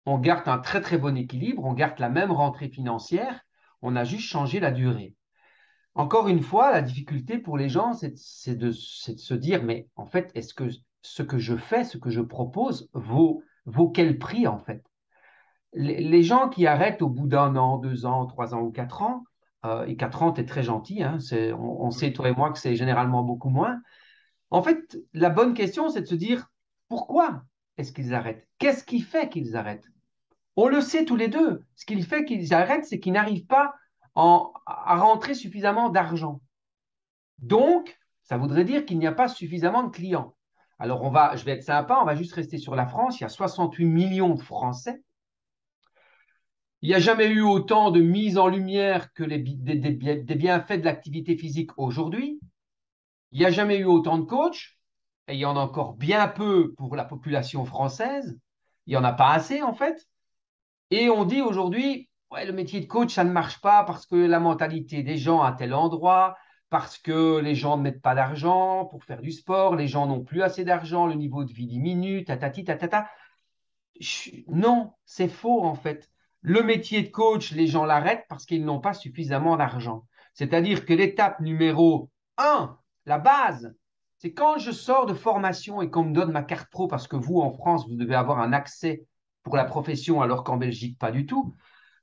un très très bon équilibre, on garde la même rentrée financière, on a juste changé la durée. encore une fois, la difficulté pour les gens, c'est de se dire, mais en fait, est-ce que ce que je fais, ce que je propose, vaut quel prix en fait? Les gens qui arrêtent au bout d'un an, 2 ans, 3 ans ou 4 ans, et 4 ans, tu es très gentil, hein, on sait, toi et moi, que c'est généralement beaucoup moins. En fait, la bonne question, c'est de se dire, pourquoi est-ce qu'ils arrêtent? Qu'est-ce qui fait qu'ils arrêtent? On le sait tous les deux. Ce qui fait qu'ils arrêtent, c'est qu'ils n'arrivent pas à rentrer suffisamment d'argent. Donc, ça voudrait dire qu'il n'y a pas suffisamment de clients. Alors, je vais être sympa, on va juste rester sur la France. Il y a 68 millions de Français. Il n'y a jamais eu autant de mise en lumière que des bienfaits de l'activité physique aujourd'hui. Il n'y a jamais eu autant de coachs. Et il y en a encore bien peu pour la population française. Il n'y en a pas assez, en fait. Et on dit aujourd'hui, ouais, le métier de coach, ça ne marche pas parce que la mentalité des gens à tel endroit, parce que les gens ne mettent pas d'argent pour faire du sport, les gens n'ont plus assez d'argent, le niveau de vie diminue, tatati, tatata. Non, c'est faux en fait. Le métier de coach, les gens l'arrêtent parce qu'ils n'ont pas suffisamment d'argent. C'est-à-dire que l'étape numéro un, la base, c'est quand je sors de formation et qu'on me donne ma carte pro, parce que vous, en France, vous devez avoir un accès pour la profession, alors qu'en Belgique, pas du tout.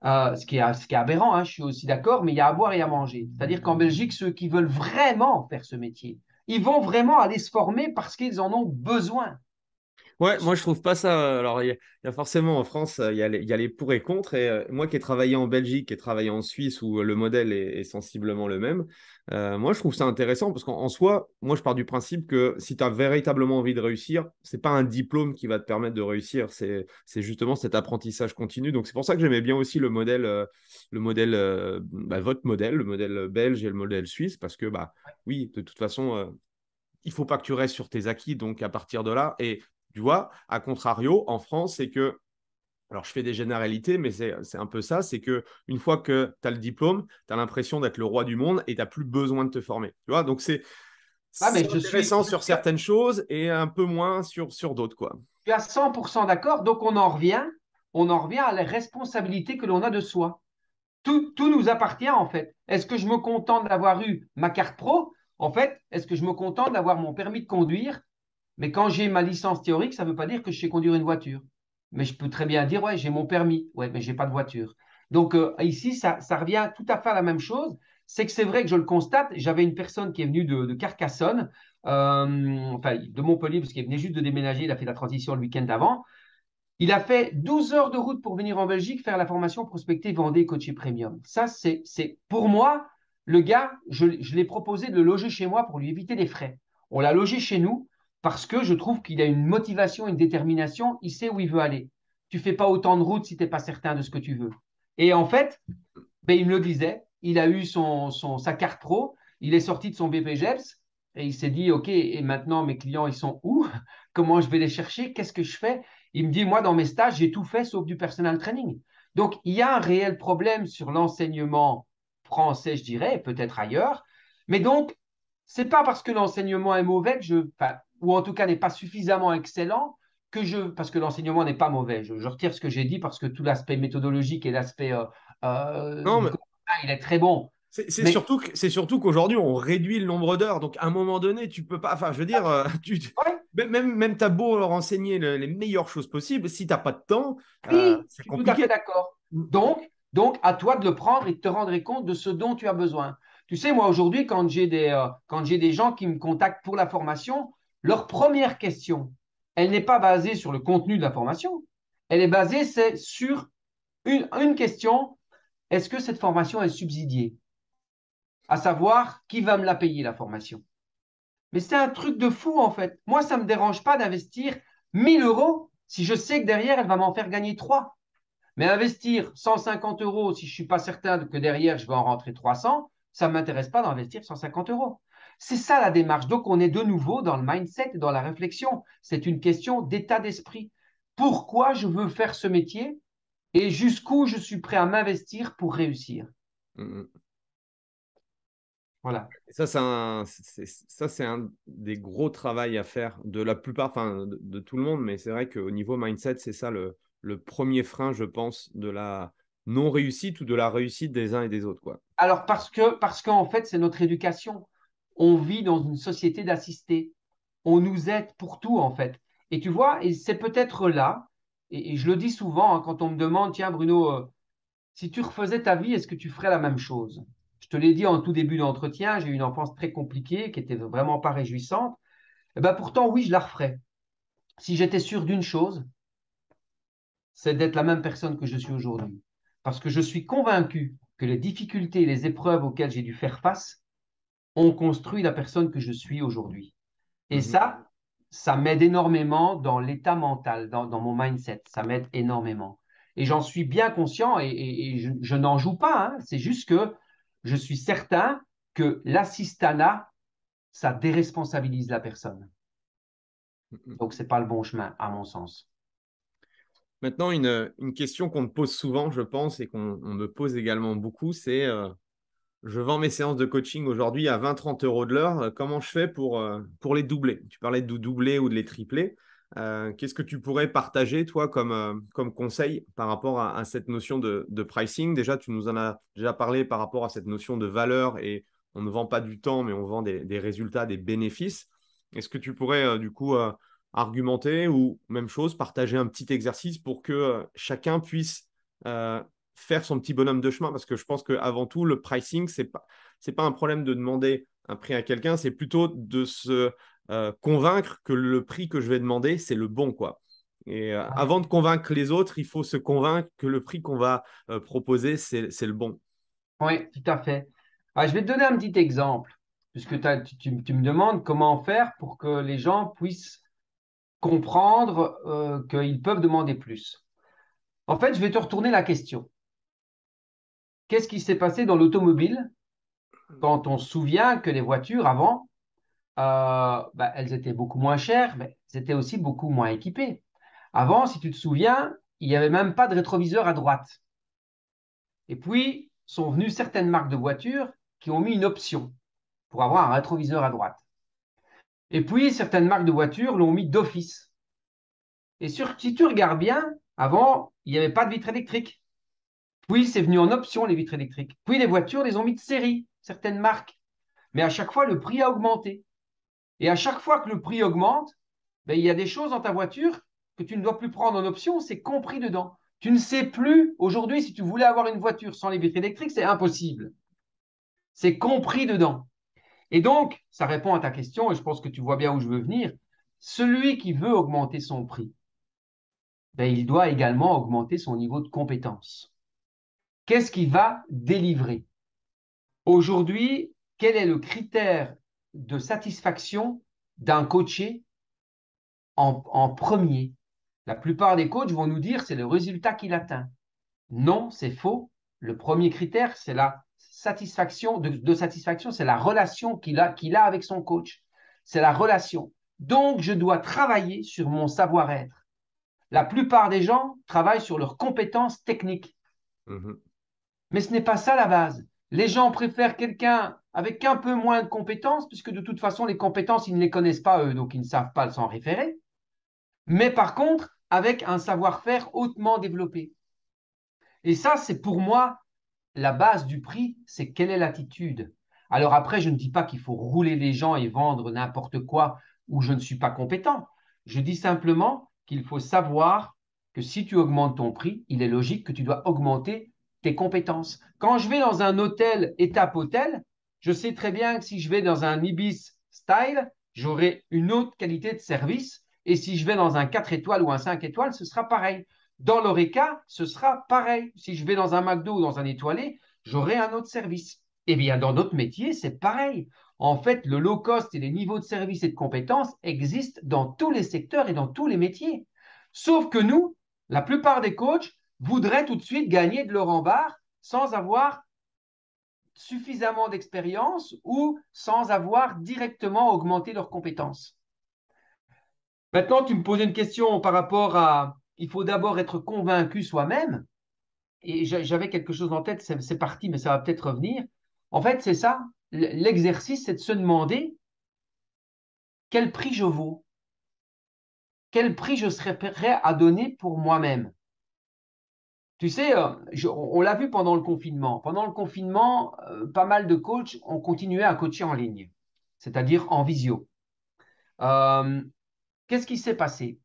Ce qui est aberrant, hein, je suis aussi d'accord, mais il y a à boire et à manger. C'est-à-dire qu'en Belgique, ceux qui veulent vraiment faire ce métier, ils vont vraiment aller se former parce qu'ils en ont besoin. Ouais, moi je trouve pas ça. Alors, il y a forcément en France, il y a les pour et contre. Et moi qui ai travaillé en Belgique et travaillé en Suisse où le modèle est sensiblement le même, moi je trouve ça intéressant parce qu'en soi, moi je pars du principe que si tu as véritablement envie de réussir, c'est pas un diplôme qui va te permettre de réussir, c'est justement cet apprentissage continu. Donc c'est pour ça que j'aimais bien aussi votre modèle, le modèle belge et le modèle suisse, parce que bah oui, de toute façon. Il faut pas que tu restes sur tes acquis, donc à partir de là, et tu vois, à contrario, en France, c'est que, alors je fais des généralités, mais c'est un peu ça, c'est que une fois que tu as le diplôme, tu as l'impression d'être le roi du monde et tu n'as plus besoin de te former. Tu vois, donc Ah, c'est mais intéressant sur certaines choses et un peu moins sur d'autres, quoi. je suis à 100% d'accord. Donc, on en revient à la responsabilité que l'on a de soi. Tout nous appartient, en fait. Est-ce que je me contente d'avoir eu ma carte pro? En fait, est-ce que je me contente d'avoir mon permis de conduire? Mais quand j'ai ma licence théorique, ça ne veut pas dire que je sais conduire une voiture. Mais je peux très bien dire, ouais, j'ai mon permis. Ouais, mais j'ai pas de voiture. Donc, ici, ça revient tout à fait à la même chose. C'est que c'est vrai que je le constate. J'avais une personne qui est venue de Carcassonne, enfin de Montpellier, parce qu'il venait juste de déménager. Il a fait la transition le week-end avant. Il a fait 12 heures de route pour venir en Belgique faire la formation prospecter, Vendée, coacher premium. Ça, c'est pour moi, le gars, je l'ai proposé de le loger chez moi pour lui éviter les frais. On l'a logé chez nous parce que je trouve qu'il a une motivation, une détermination, il sait où il veut aller. Tu fais pas autant de route si tu n'es pas certain de ce que tu veux. Et en fait, ben, il me le disait, il a eu sa carte pro, il est sorti de son BPGEPS et il s'est dit, OK, et maintenant mes clients, ils sont où? Comment je vais les chercher? Qu'est-ce que je fais? Il me dit, moi, dans mes stages, j'ai tout fait sauf du personal training. Donc, il y a un réel problème sur l'enseignement français, je dirais, peut-être ailleurs. Mais donc, c'est pas parce que l'enseignement est mauvais enfin, ou en tout cas n'est pas suffisamment excellent parce que l'enseignement n'est pas mauvais. Je retire ce que j'ai dit parce que tout l'aspect méthodologique et l'aspect Non, du mais quotidien, il est très bon. Mais c'est surtout qu'aujourd'hui, on réduit le nombre d'heures. Donc, à un moment donné, tu peux pas. Enfin, je veux dire, ouais, même t'as beau leur enseigner les meilleures choses possibles, si t'as pas de temps, oui, je c'est suis tout à fait compliqué. d'accord. Donc, à toi de le prendre et de te rendre compte de ce dont tu as besoin. Tu sais, moi, aujourd'hui, quand j'ai des gens qui me contactent pour la formation, leur première question, elle n'est pas basée sur le contenu de la formation. Elle est basée sur une question, est-ce que cette formation est subsidiée? À savoir, qui va me la payer, la formation? Mais c'est un truc de fou, en fait. Moi, ça ne me dérange pas d'investir 1000 euros si je sais que derrière, elle va m'en faire gagner 3. Mais investir 150 euros, si je ne suis pas certain que derrière, je vais en rentrer 300, ça ne m'intéresse pas d'investir 150 euros. C'est ça la démarche. Donc, on est de nouveau dans le mindset et dans la réflexion. C'est une question d'état d'esprit. Pourquoi je veux faire ce métier et jusqu'où je suis prêt à m'investir pour réussir? Mm. Voilà. Et ça, c'est un des gros travails à faire de la plupart, enfin, de tout le monde. Mais c'est vrai qu'au niveau mindset, c'est ça le premier frein, je pense, de la non-réussite ou de la réussite des uns et des autres, quoi. Alors, parce qu'en fait, c'est notre éducation. On vit dans une société d'assistés. On nous aide pour tout, en fait. Et tu vois, et c'est peut-être là, et je le dis souvent, hein, quand on me demande, tiens, Bruno, si tu refaisais ta vie, est-ce que tu ferais la même chose? Je te l'ai dit en tout début d'entretien, j'ai eu une enfance très compliquée, qui était vraiment pas réjouissante. Et ben pourtant, oui, je la referais. Si j'étais sûr d'une chose, c'est d'être la même personne que je suis aujourd'hui. Parce que je suis convaincu que les difficultés et les épreuves auxquelles j'ai dû faire face ont construit la personne que je suis aujourd'hui. Et Mhm. ça m'aide énormément dans l'état mental, dans mon mindset. Ça m'aide énormément. Et j'en suis bien conscient et je n'en joue pas, hein. C'est juste que je suis certain que l'assistanat, ça déresponsabilise la personne. Mhm. Donc, ce n'est pas le bon chemin, à mon sens. Maintenant, une question qu'on me pose souvent, je pense, et qu'on me pose également beaucoup, c'est je vends mes séances de coaching aujourd'hui à 20-30 euros de l'heure. Comment je fais pour les doubler? Tu parlais de doubler ou de les tripler. Qu'est-ce que tu pourrais partager, toi, comme conseil par rapport à cette notion de pricing? Déjà, tu nous en as déjà parlé par rapport à cette notion de valeur et on ne vend pas du temps, mais on vend des résultats, des bénéfices. Est-ce que tu pourrais, du coup, argumenter ou, même chose, partager un petit exercice pour que chacun puisse euh, faire son petit bonhomme de chemin parce que je pense qu'avant tout, le pricing, c'est pas un problème de demander un prix à quelqu'un, c'est plutôt de se convaincre que le prix que je vais demander, c'est le bon, quoi. Et avant de convaincre les autres, il faut se convaincre que le prix qu'on va proposer, c'est le bon. Oui, tout à fait. Ah, je vais te donner un petit exemple, puisque tu me demandes comment faire pour que les gens puissent comprendre qu'ils peuvent demander plus. En fait, je vais te retourner la question. Qu'est-ce qui s'est passé dans l'automobile quand on se souvient que les voitures avant, elles étaient beaucoup moins chères, mais elles étaient aussi beaucoup moins équipées. Avant, si tu te souviens, il n'y avait même pas de rétroviseur à droite. Et puis, sont venues certaines marques de voitures qui ont mis une option pour avoir un rétroviseur à droite. Et puis, certaines marques de voitures l'ont mis d'office. Et si tu regardes bien, avant, il n'y avait pas de vitre électrique. Puis, c'est venu en option, les vitres électriques. Puis, les voitures les ont mis de série, certaines marques. Mais à chaque fois, le prix a augmenté. Et à chaque fois que le prix augmente, ben, il y a des choses dans ta voiture que tu ne dois plus prendre en option, c'est compris dedans. Tu ne sais plus, aujourd'hui, si tu voulais avoir une voiture sans les vitres électriques, c'est impossible. C'est compris dedans. Et donc, ça répond à ta question, et je pense que tu vois bien où je veux venir. Celui qui veut augmenter son prix, ben, il doit également augmenter son niveau de compétence. Qu'est-ce qu'il va délivrer? Aujourd'hui, quel est le critère de satisfaction d'un coaché en premier? La plupart des coachs vont nous dire c'est le résultat qu'il atteint. Non, c'est faux. Le premier critère, c'est la satisfaction, de satisfaction, c'est la relation qu'il a avec son coach. C'est la relation. Donc, je dois travailler sur mon savoir-être. La plupart des gens travaillent sur leurs compétences techniques. Mhm. Mais ce n'est pas ça la base. Les gens préfèrent quelqu'un avec un peu moins de compétences, puisque de toute façon, les compétences, ils ne les connaissent pas eux, donc ils ne savent pas s'en référer. Mais par contre, avec un savoir-faire hautement développé. Et ça, c'est pour moi la base du prix, c'est quelle est l'attitude. Alors après, je ne dis pas qu'il faut rouler les gens et vendre n'importe quoi où je ne suis pas compétent. Je dis simplement qu'il faut savoir que si tu augmentes ton prix, il est logique que tu dois augmenter tes compétences. Quand je vais dans un hôtel, étape hôtel, je sais très bien que si je vais dans un Ibis style, j'aurai une autre qualité de service. Et si je vais dans un 4 étoiles ou un 5 étoiles, ce sera pareil. Dans l'Oreca, ce sera pareil. Si je vais dans un McDo ou dans un étoilé, j'aurai un autre service. Eh bien, dans d'autres métiers, c'est pareil. En fait, le low cost et les niveaux de service et de compétences existent dans tous les secteurs et dans tous les métiers. Sauf que nous, la plupart des coachs voudraient tout de suite gagner de l'or en barre sans avoir suffisamment d'expérience ou sans avoir directement augmenté leurs compétences. Maintenant, tu me posais une question par rapport à il faut d'abord être convaincu soi-même. Et j'avais quelque chose en tête, c'est parti, mais ça va peut-être revenir. En fait, c'est ça. L'exercice, c'est de se demander quel prix je vaux, quel prix je serais prêt à donner pour moi-même. Tu sais, on l'a vu pendant le confinement. Pendant le confinement, pas mal de coachs ont continué à coacher en ligne, c'est-à-dire en visio. Euh, Qu'est-ce qui s'est passé?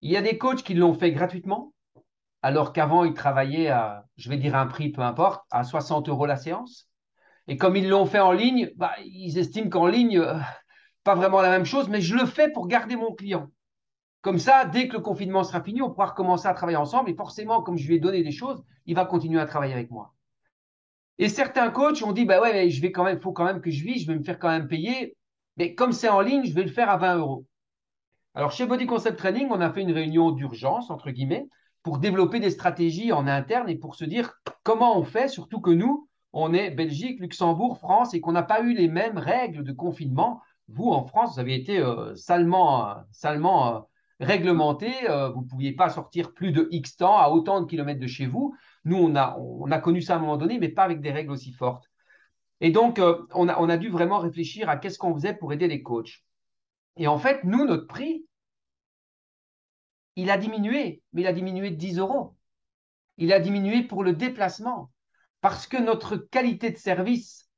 Il y a des coachs qui l'ont fait gratuitement, alors qu'avant, ils travaillaient à, je vais dire un prix, peu importe, à 60 € la séance. Et comme ils l'ont fait en ligne, bah, ils estiment qu'en ligne, pas vraiment la même chose, mais je le fais pour garder mon client. Comme ça, dès que le confinement sera fini, on pourra recommencer à travailler ensemble. Et forcément, comme je lui ai donné des choses, il va continuer à travailler avec moi. Et certains coachs ont dit, bah ouais, mais je vais quand même, faut quand même que je vis, je vais me faire quand même payer. Mais comme c'est en ligne, je vais le faire à 20 euros. Alors, chez Body Concept Training, on a fait une réunion d'urgence, entre guillemets, pour développer des stratégies en interne et pour se dire comment on fait, surtout que nous, on est Belgique, Luxembourg, France et qu'on n'a pas eu les mêmes règles de confinement. Vous, en France, vous avez été salement réglementé. Vous ne pouviez pas sortir plus de X temps à autant de kilomètres de chez vous. Nous, on a connu ça à un moment donné, mais pas avec des règles aussi fortes. Et donc, on a dû vraiment réfléchir à qu'est-ce qu'on faisait pour aider les coachs. Et en fait, nous, notre prix, il a diminué, mais il a diminué de 10 euros. Il a diminué pour le déplacement. Parce que notre qualité de service,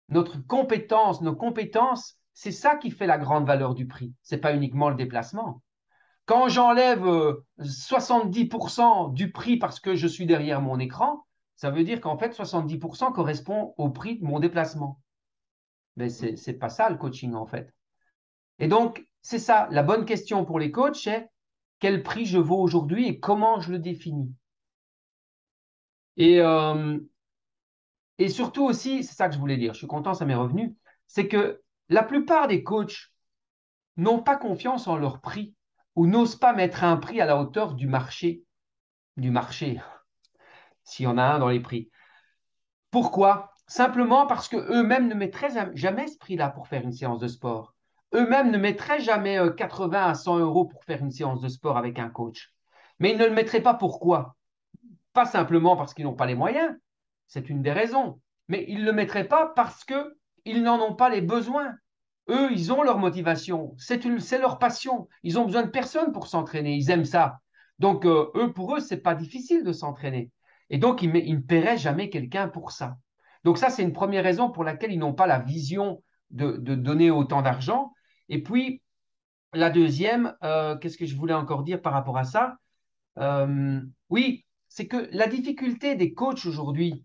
notre compétence, nos compétences, c'est ça qui fait la grande valeur du prix. Ce n'est pas uniquement le déplacement. Quand j'enlève 70% du prix parce que je suis derrière mon écran, ça veut dire qu'en fait, 70% correspond au prix de mon déplacement. Mais ce n'est pas ça le coaching en fait. Et donc, c'est ça. La bonne question pour les coachs, c'est quel prix je vaux aujourd'hui et comment je le définis. Et, euh, et surtout aussi, c'est ça que je voulais dire, je suis content, ça m'est revenu, c'est que la plupart des coachs n'ont pas confiance en leur prix ou n'osent pas mettre un prix à la hauteur du marché, s'il y en a un dans les prix. Pourquoi? Simplement parce qu'eux-mêmes ne mettraient jamais ce prix-là pour faire une séance de sport. Eux-mêmes ne mettraient jamais 80 à 100 € pour faire une séance de sport avec un coach. Mais ils ne le mettraient pas pourquoi? Pas simplement parce qu'ils n'ont pas les moyens, c'est une des raisons, mais ils ne le mettraient pas parce qu'ils n'en ont pas les besoins. Eux, ils ont leur motivation, c'est leur passion. Ils ont besoin de personne pour s'entraîner, ils aiment ça. Donc, pour eux, ce n'est pas difficile de s'entraîner. Et donc, ils ne paieraient jamais quelqu'un pour ça. Donc, ça, c'est une première raison pour laquelle ils n'ont pas la vision de donner autant d'argent. Et puis, la deuxième, qu'est-ce que je voulais encore dire par rapport à ça? Oui, c'est que la difficulté des coachs aujourd'hui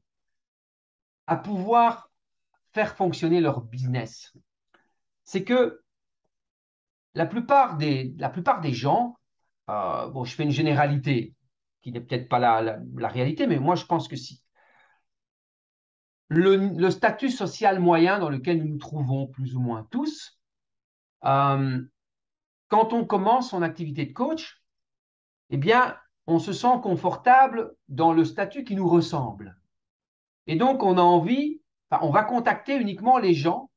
à pouvoir faire fonctionner leur business, c'est que la plupart des gens, bon, je fais une généralité qui n'est peut-être pas la réalité, mais moi je pense que si. Le statut social moyen dans lequel nous nous trouvons plus ou moins tous, euh, quand on commence son activité de coach, eh bien, on se sent confortable dans le statut qui nous ressemble. Et donc, on a envie, enfin, on va contacter uniquement les gens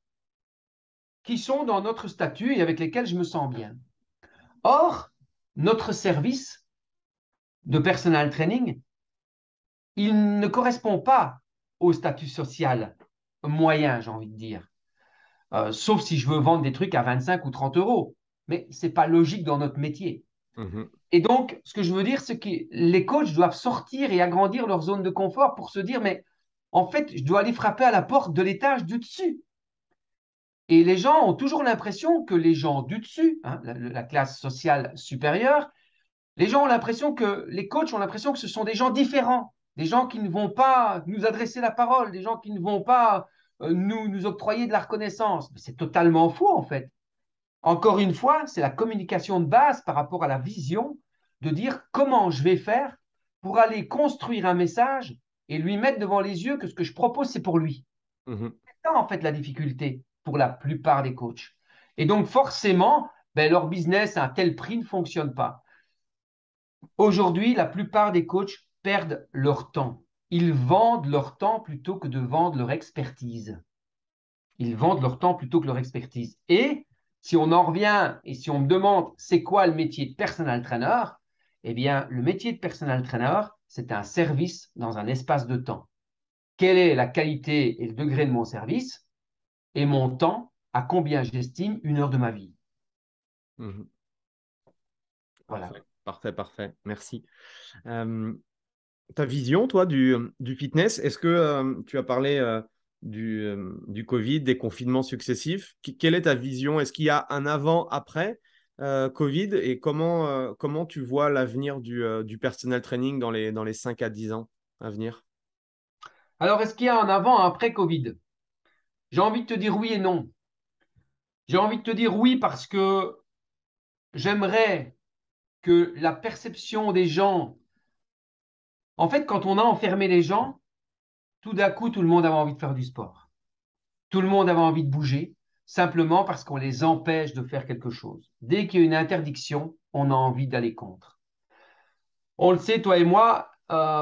qui sont dans notre statut et avec lesquels je me sens bien. Or, notre service de personal training, il ne correspond pas au statut social moyen, j'ai envie de dire. Sauf si je veux vendre des trucs à 25 ou 30 euros. Mais ce n'est pas logique dans notre métier. Mhm. Et donc, ce que je veux dire, c'est que les coachs doivent sortir et agrandir leur zone de confort pour se dire, mais en fait, je dois aller frapper à la porte de l'étage du dessus. Et les gens ont toujours l'impression que les gens du dessus, hein, la classe sociale supérieure, les gens ont l'impression que, les coachs ont l'impression que ce sont des gens différents, des gens qui ne vont pas nous adresser la parole, des gens qui ne vont pas nous octroyer de la reconnaissance. Mais c'est totalement faux en fait. Encore une fois, c'est la communication de base par rapport à la vision de dire comment je vais faire pour aller construire un message et lui mettre devant les yeux que ce que je propose, c'est pour lui. Mhm. C'est ça en fait la difficulté pour la plupart des coachs. Et donc forcément, ben, leur business à un tel prix ne fonctionne pas. Aujourd'hui, la plupart des coachs perdent leur temps. Ils vendent leur temps plutôt que de vendre leur expertise. Ils vendent leur temps plutôt que leur expertise. Et si on en revient et si on me demande c'est quoi le métier de personal trainer, eh bien, le métier de personal trainer, c'est un service dans un espace de temps. Quelle est la qualité et le degré de mon service et mon temps, à combien j'estime une heure de ma vie. Mhm. Voilà. Parfait, parfait, parfait. Merci. Euh, ta vision, toi, du fitness. Est-ce que tu as parlé du Covid, des confinements successifs? Quelle est ta vision? Est-ce qu'il y a un avant-après Covid et comment tu vois l'avenir du personal training dans les 5 à 10 ans à venir? Alors, est-ce qu'il y a un avant, un après Covid? J'ai envie de te dire oui et non. J'ai envie de te dire oui parce que j'aimerais que la perception des gens, en fait, quand on a enfermé les gens, tout d'un coup, tout le monde avait envie de faire du sport. Tout le monde avait envie de bouger, simplement parce qu'on les empêche de faire quelque chose. Dès qu'il y a une interdiction, on a envie d'aller contre. On le sait, toi et moi,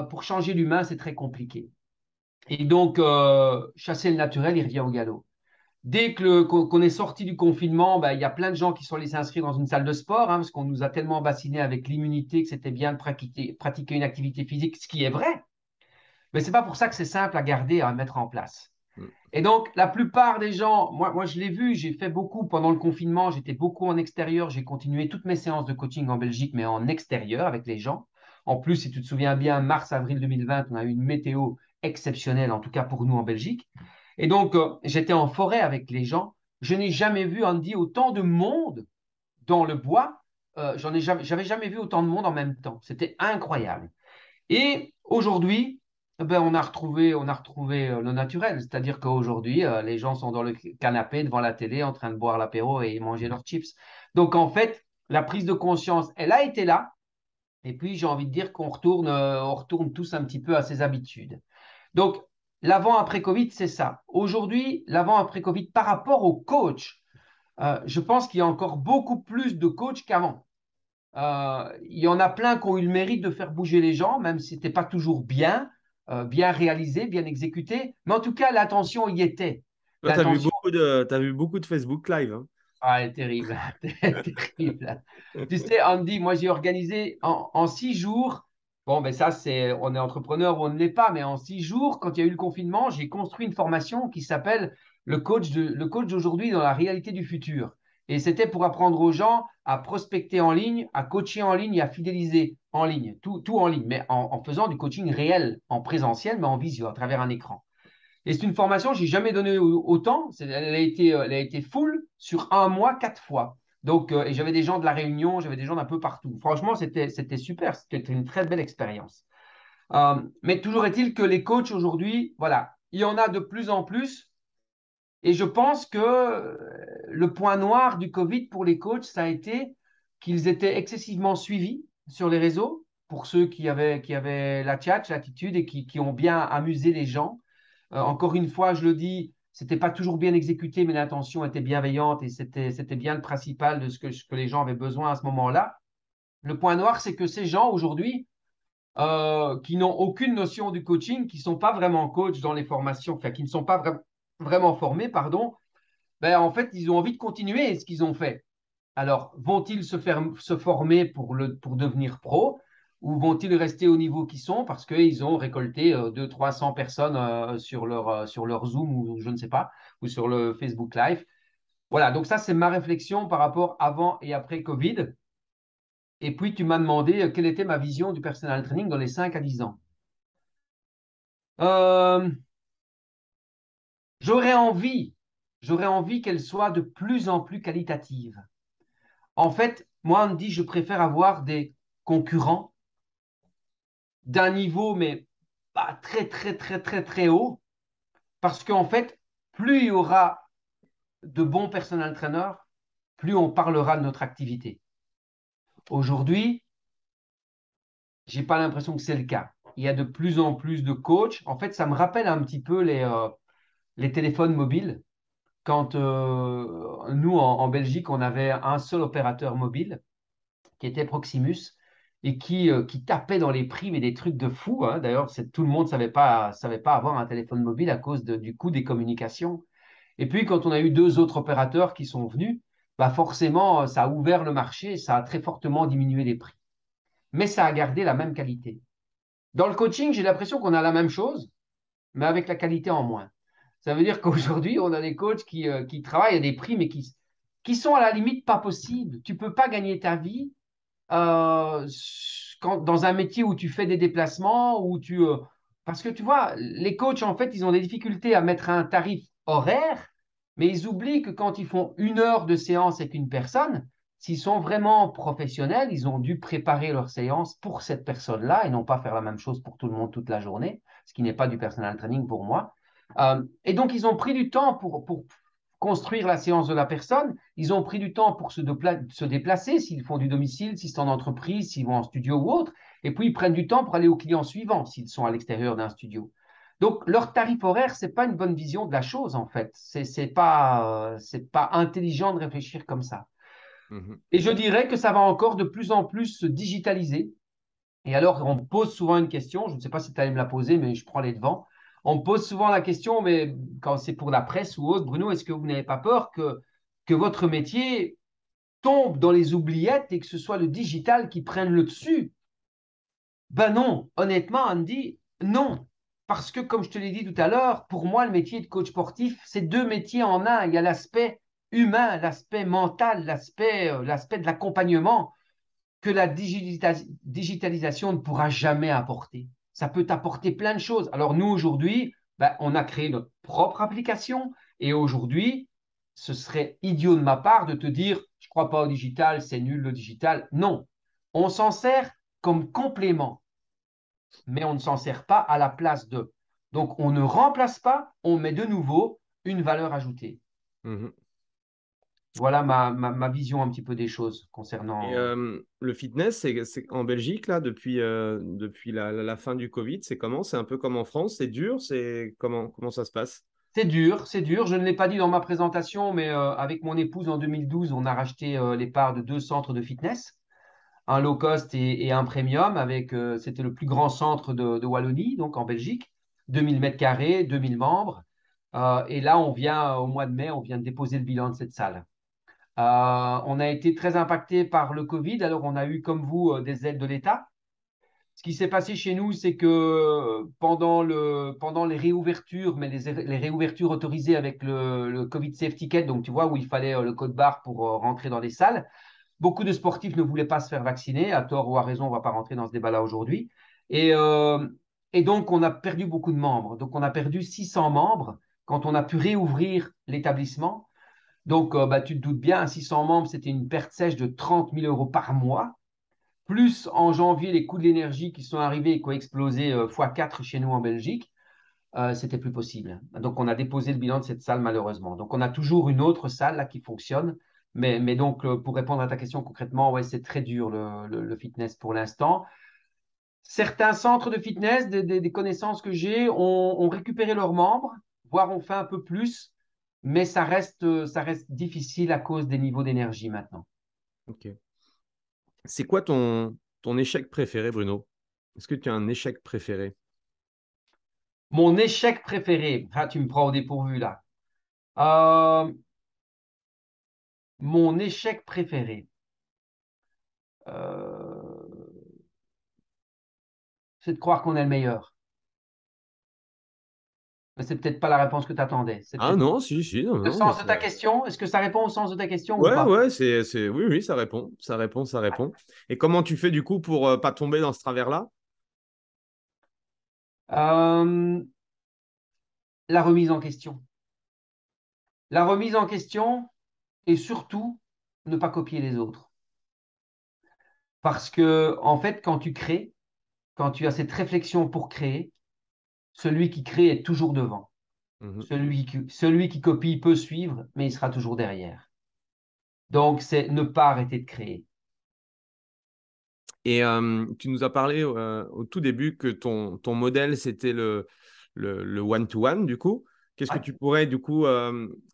pour changer l'humain, c'est très compliqué. Et donc, chasser le naturel, il revient au galop. Dès qu'on est sorti du confinement, ben, il y a plein de gens qui sont allés s'inscrire dans une salle de sport, parce qu'on nous a tellement bassinés avec l'immunité que c'était bien de pratiquer une activité physique, ce qui est vrai. Mais ce n'est pas pour ça que c'est simple à garder, à mettre en place. Mm. Et donc, la plupart des gens, moi je l'ai vu, j'ai fait beaucoup pendant le confinement, j'étais beaucoup en extérieur, j'ai continué toutes mes séances de coaching en Belgique, mais en extérieur avec les gens. En plus, si tu te souviens bien, mars-avril 2020, on a eu une météo exceptionnelle, en tout cas pour nous en Belgique. Et donc, j'étais en forêt avec les gens. Je n'ai jamais vu, Andy, autant de monde dans le bois. J'avais jamais vu autant de monde en même temps. C'était incroyable. Et aujourd'hui, ben, on a retrouvé le naturel. C'est-à-dire qu'aujourd'hui, les gens sont dans le canapé devant la télé en train de boire l'apéro et manger leurs chips. Donc, en fait, la prise de conscience, elle a été là. Et puis, j'ai envie de dire on retourne tous un petit peu à ses habitudes. Donc, l'avant-après Covid, c'est ça. Aujourd'hui, l'avant-après Covid, par rapport au coach, je pense qu'il y a encore beaucoup plus de coachs qu'avant. Il y en a plein qui ont eu le mérite de faire bouger les gens, même si ce n'était pas toujours bien, bien réalisé, bien exécuté. Mais en tout cas, l'attention y était. Toi, L'intention, t'as vu beaucoup de Facebook Live, hein. ah, elle est terrible. Elle est terrible. Tu sais, Andy, moi, j'ai organisé en 6 jours. Bon, ben ça, on est entrepreneur ou on ne l'est pas, mais en 6 jours, quand il y a eu le confinement, j'ai construit une formation qui s'appelle le coach d'aujourd'hui dans la réalité du futur. Et c'était pour apprendre aux gens à prospecter en ligne, à coacher en ligne et à fidéliser en ligne. Tout en ligne, mais en faisant du coaching réel, en présentiel, mais en visio, à travers un écran. Et c'est une formation, je n'ai jamais donné autant. Elle a été full sur un mois, 4 fois. Donc, et j'avais des gens de la Réunion, j'avais des gens d'un peu partout. Franchement, c'était super. C'était une très belle expérience. Mais toujours est-il que les coachs aujourd'hui, voilà, il y en a de plus en plus. Et je pense que le point noir du Covid pour les coachs, ça a été qu'ils étaient excessivement suivis sur les réseaux, pour ceux qui avaient la tchatch, l'attitude et qui ont bien amusé les gens. Encore une fois, je le dis, c'était pas toujours bien exécuté, mais l'intention était bienveillante et c'était bien le principal de ce que les gens avaient besoin à ce moment-là. Le point noir, c'est que ces gens aujourd'hui, qui n'ont aucune notion du coaching, qui ne sont pas vraiment coachs dans les formations, enfin, qui ne sont pas vraiment formés, pardon, ben, en fait, ils ont envie de continuer ce qu'ils ont fait. Alors, vont-ils se former pour devenir pro ou vont-ils rester au niveau qu'ils sont parce qu'ils ont récolté 200-300 personnes sur leur Zoom ou je ne sais pas, ou sur le Facebook Live. Voilà, donc ça, c'est ma réflexion par rapport avant et après Covid. Et puis, tu m'as demandé quelle était ma vision du personal training dans les 5 à 10 ans. Euh, j'aurais envie, j'aurais envie qu'elle soit de plus en plus qualitative. En fait, moi, on me dit, je préfère avoir des concurrents d'un niveau, mais pas très, très, très, très, très haut, parce qu'en fait, plus il y aura de bons personal trainers, plus on parlera de notre activité. Aujourd'hui, j'ai pas l'impression que c'est le cas. Il y a de plus en plus de coachs. En fait, ça me rappelle un petit peu les téléphones mobiles. Quand nous, en Belgique, on avait un seul opérateur mobile qui était Proximus et qui tapait dans les prix, mais des trucs de fou, hein. D'ailleurs, tout le monde savait pas avoir un téléphone mobile à cause du coût des communications. Et puis, quand on a eu deux autres opérateurs qui sont venus, bah forcément, ça a ouvert le marché et ça a très fortement diminué les prix. Mais ça a gardé la même qualité. Dans le coaching, j'ai l'impression qu'on a la même chose, mais avec la qualité en moins. Ça veut dire qu'aujourd'hui, on a des coachs qui travaillent à des prix, mais qui sont à la limite pas possibles. Tu ne peux pas gagner ta vie euh, dans un métier où tu fais des déplacements, parce que tu vois, les coachs, en fait, ils ont des difficultés à mettre un tarif horaire, mais ils oublient que quand ils font 1 heure de séance avec une personne, s'ils sont vraiment professionnels, ils ont dû préparer leur séance pour cette personne-là et non pas faire la même chose pour tout le monde toute la journée, ce qui n'est pas du personal training pour moi. Et donc, ils ont pris du temps pour construire la séance de la personne. Ils ont pris du temps pour se déplacer, s'ils font du domicile, s'ils sont en entreprise, s'ils vont en studio ou autre. Et puis, ils prennent du temps pour aller au client suivant, s'ils sont à l'extérieur d'un studio. Donc, leur tarif horaire, ce n'est pas une bonne vision de la chose, en fait. Ce n'est pas intelligent de réfléchir comme ça. Mhm. Et je dirais que ça va encore de plus en plus se digitaliser. Et alors, on me pose souvent une question, je ne sais pas si tu allais me la poser, mais je prends les devants. On me pose souvent la question, mais quand c'est pour la presse ou autre, Bruno, est-ce que vous n'avez pas peur que votre métier tombe dans les oubliettes et que ce soit le digital qui prenne le dessus? Ben non, honnêtement, Andy, non. Parce que, comme je te l'ai dit tout à l'heure, pour moi, le métier de coach sportif, c'est 2 métiers en un. Il y a l'aspect humain, l'aspect mental, l'aspect de l'accompagnement que la digitalisation ne pourra jamais apporter. Ça peut apporter plein de choses. Alors nous, aujourd'hui, ben, on a créé notre propre application et aujourd'hui, ce serait idiot de ma part de te dire, je ne crois pas au digital, c'est nul le digital. Non, on s'en sert comme complément, mais on ne s'en sert pas à la place de. Donc, on ne remplace pas, on met de nouveau une valeur ajoutée. Mhm. Voilà ma vision un petit peu des choses Et concernant. le fitness, c'est en Belgique, là, depuis la fin du Covid, c'est comment? C'est un peu comme en France, c'est dur, comment ça se passe? C'est dur, c'est dur. Je ne l'ai pas dit dans ma présentation, mais avec mon épouse en 2012, on a racheté les parts de 2 centres de fitness, un low cost et un premium. C'était le plus grand centre de Wallonie, donc en Belgique, 2000 mètres carrés, 2000 membres. Et là, au mois de mai, on vient de déposer le bilan de cette salle. On a été très impacté par le Covid. Alors, on a eu, comme vous, des aides de l'État. Ce qui s'est passé chez nous, c'est que pendant les réouvertures, mais les réouvertures autorisées avec le Covid Safety Ticket, donc tu vois, où il fallait le code barre pour rentrer dans les salles, beaucoup de sportifs ne voulaient pas se faire vacciner, à tort ou à raison, on ne va pas rentrer dans ce débat-là aujourd'hui. Et, euh, et donc, on a perdu beaucoup de membres. Donc, on a perdu 600 membres quand on a pu réouvrir l'établissement. Donc, bah, tu te doutes bien, 600 membres, c'était une perte sèche de 30 000 euros par mois. Plus en janvier, les coûts de l'énergie qui sont arrivés et qui ont explosé x4 chez nous en Belgique, c'était plus possible. Donc, on a déposé le bilan de cette salle malheureusement. Donc, on a toujours une autre salle là qui fonctionne. Mais donc, pour répondre à ta question concrètement, ouais, c'est très dur le fitness pour l'instant. Certains centres de fitness, des connaissances que j'ai, ont récupéré leurs membres, voire ont fait un peu plus, mais ça reste difficile à cause des niveaux d'énergie maintenant. Ok. C'est quoi ton échec préféré, Bruno? Est-ce que tu as un échec préféré? Mon échec préféré, ah, tu me prends au dépourvu là. Euh, Mon échec préféré, euh, c'est de croire qu'on est le meilleur. Mais c'est peut-être pas la réponse que tu attendais. C'est Ah peut-être non, si, si, non, le non, mais sens de ta question. Est-ce que ça répond au sens de ta question ou ouais, pas? ouais, oui, oui, ça répond, ça répond, ça répond. Et comment tu fais du coup pour pas tomber dans ce travers-là? Euh, la remise en question. La remise en question et surtout ne pas copier les autres. Parce que, en fait, quand tu crées, quand tu as cette réflexion pour créer, celui qui crée est toujours devant. Mhm. Celui qui copie peut suivre, mais il sera toujours derrière. Donc, c'est ne pas arrêter de créer. Et tu nous as parlé au tout début que ton modèle, c'était le one-to-one, du coup. Qu'est-ce que Ouais. tu pourrais, du coup,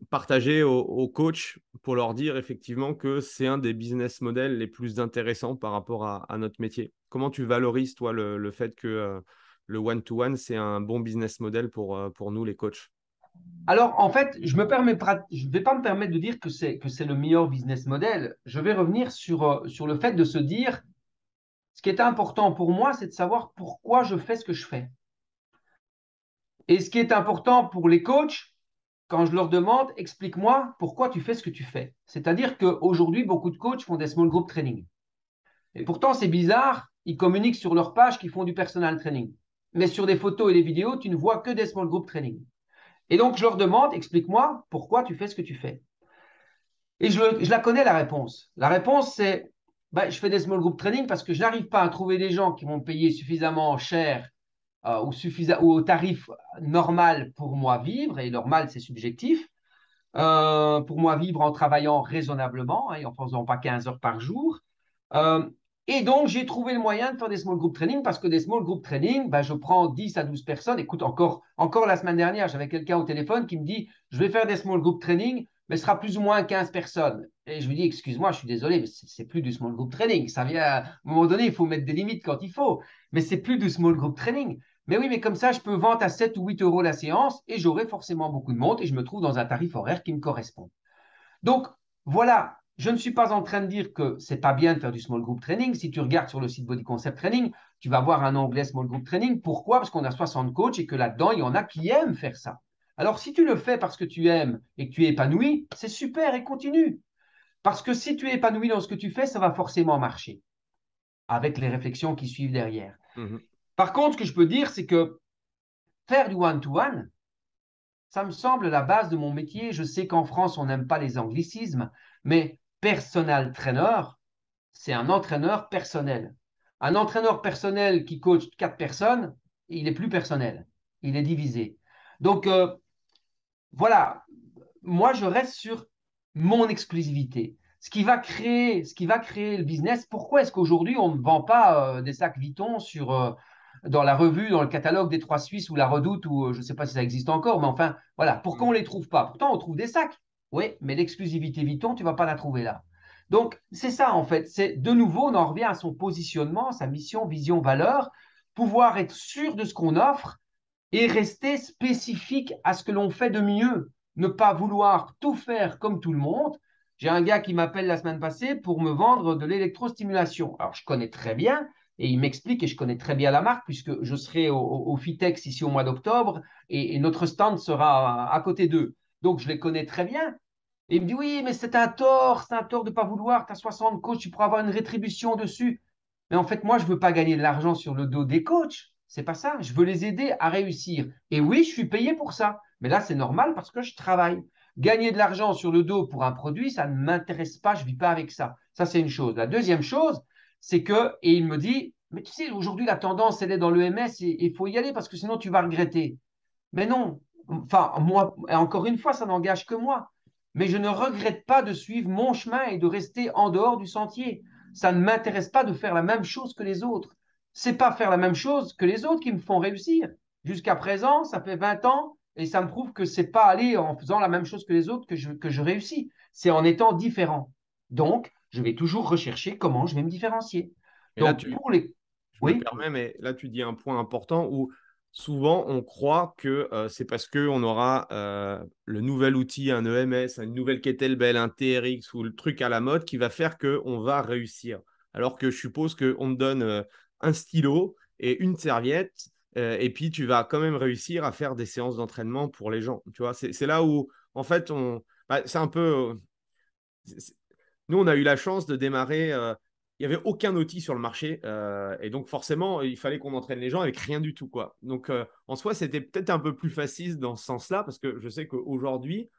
partager aux coachs pour leur dire effectivement que c'est un des business models les plus intéressants par rapport à notre métier? Comment tu valorises, toi, le fait que le one-to-one, c'est un bon business model pour nous, les coachs? Alors, en fait, je ne vais pas me permettre de dire que c'est le meilleur business model. Je vais revenir sur le fait de se dire, ce qui est important pour moi, c'est de savoir pourquoi je fais ce que je fais. Et ce qui est important pour les coachs, quand je leur demande, explique-moi pourquoi tu fais ce que tu fais. C'est-à-dire qu'aujourd'hui, beaucoup de coachs font des small group training. Et pourtant, c'est bizarre. ils communiquent sur leur page qu'ils font du personal training. Mais sur des photos et des vidéos, tu ne vois que des small group training. Et donc, je leur demande, explique-moi pourquoi tu fais ce que tu fais. Et je la connais, la réponse. La réponse, c'est, je fais des small group training parce que je n'arrive pas à trouver des gens qui vont me payer suffisamment cher ou au tarif normal pour moi vivre, et normal, c'est subjectif, pour moi vivre en travaillant raisonnablement et en ne faisant pas 15 heures par jour. Euh, et donc, j'ai trouvé le moyen de faire des small group training parce que des small group training, je prends 10 à 12 personnes. Écoute, encore la semaine dernière, j'avais quelqu'un au téléphone qui me dit, je vais faire des small group training, mais ce sera plus ou moins 15 personnes. Et je lui dis, excuse-moi, je suis désolé, mais c'est plus du small group training. Ça vient, à un moment donné, il faut mettre des limites quand il faut. Mais c'est plus du small group training. Mais oui, mais comme ça, je peux vendre à 7 ou 8 euros la séance et j'aurai forcément beaucoup de monde et je me trouve dans un tarif horaire qui me correspond. Donc, voilà, je ne suis pas en train de dire que c'est pas bien de faire du small group training. Si tu regardes sur le site Body Concept Training, tu vas voir un onglet small group training. Pourquoi? Parce qu'on a 60 coachs et que là-dedans, il y en a qui aiment faire ça. Alors, si tu le fais parce que tu aimes et que tu es épanoui, c'est super et continue. Parce que si tu es épanoui dans ce que tu fais, ça va forcément marcher avec les réflexions qui suivent derrière. Par contre, ce que je peux dire, c'est que faire du one-to-one, ça me semble la base de mon métier. Je sais qu'en France, on n'aime pas les anglicismes, mais personal trainer, c'est un entraîneur personnel. Un entraîneur personnel qui coach 4 personnes, il est plus personnel. Il est divisé. Donc, voilà, moi, je reste sur mon exclusivité. Ce qui va créer le business, pourquoi est-ce qu'aujourd'hui, on ne vend pas des sacs Vuitton dans la revue, dans le catalogue des Trois Suisses ou la Redoute, ou je ne sais pas si ça existe encore, mais enfin, voilà, pourquoi on ne les trouve pas? Pourtant, on trouve des sacs. Oui, mais l'exclusivité Vuitton, tu ne vas pas la trouver là. Donc, c'est ça, en fait. C'est de nouveau, on en revient à son positionnement, sa mission, vision, valeur, pouvoir être sûr de ce qu'on offre et rester spécifique à ce que l'on fait de mieux. Ne pas vouloir tout faire comme tout le monde. J'ai un gars qui m'appelle la semaine passée pour me vendre de l'électrostimulation. Alors, je connais très bien et il m'explique et je connais très bien la marque puisque je serai au Fitex ici au mois d'octobre et notre stand sera à côté d'eux. Donc, je les connais très bien. Et il me dit, oui, mais c'est un tort de ne pas vouloir. Tu as 60 coachs, tu pourras avoir une rétribution dessus. Mais en fait, moi, je ne veux pas gagner de l'argent sur le dos des coachs. C'est pas ça. Je veux les aider à réussir. Et oui, je suis payé pour ça. Mais là, c'est normal parce que je travaille. Gagner de l'argent sur le dos pour un produit, ça ne m'intéresse pas. Je ne vis pas avec ça. Ça, c'est une chose. La deuxième chose, c'est que, et il me dit, mais tu sais, aujourd'hui, la tendance, elle est dans l'EMS et il faut y aller parce que sinon, tu vas regretter. Mais non. Enfin, moi, encore une fois, ça n'engage que moi. Mais je ne regrette pas de suivre mon chemin et de rester en dehors du sentier. Ça ne m'intéresse pas de faire la même chose que les autres. C'est pas faire la même chose que les autres qui me font réussir. Jusqu'à présent, ça fait 20 ans et ça me prouve que c'est pas aller en faisant la même chose que les autres que je réussis. C'est en étant différent. Donc, je vais toujours rechercher comment je vais me différencier. Et là, Donc, pour les... je me Oui, permets, mais là, tu dis un point important où souvent on croit que c'est parce qu'on aura le nouvel outil, un EMS, une nouvelle kettlebell, un TRX ou le truc à la mode qui va faire qu'on va réussir. Alors que je suppose qu'on te donne un stylo et une serviette et puis tu vas quand même réussir à faire des séances d'entraînement pour les gens. Tu vois, c'est là où, en fait, c'est un peu. C'est- Nous, on a eu la chance de démarrer. Il n'y avait aucun outil sur le marché. Et donc, forcément, il fallait qu'on entraîne les gens avec rien du tout, quoi. Donc, en soi, c'était peut-être un peu plus facile dans ce sens-là, parce que je sais qu'aujourd'hui,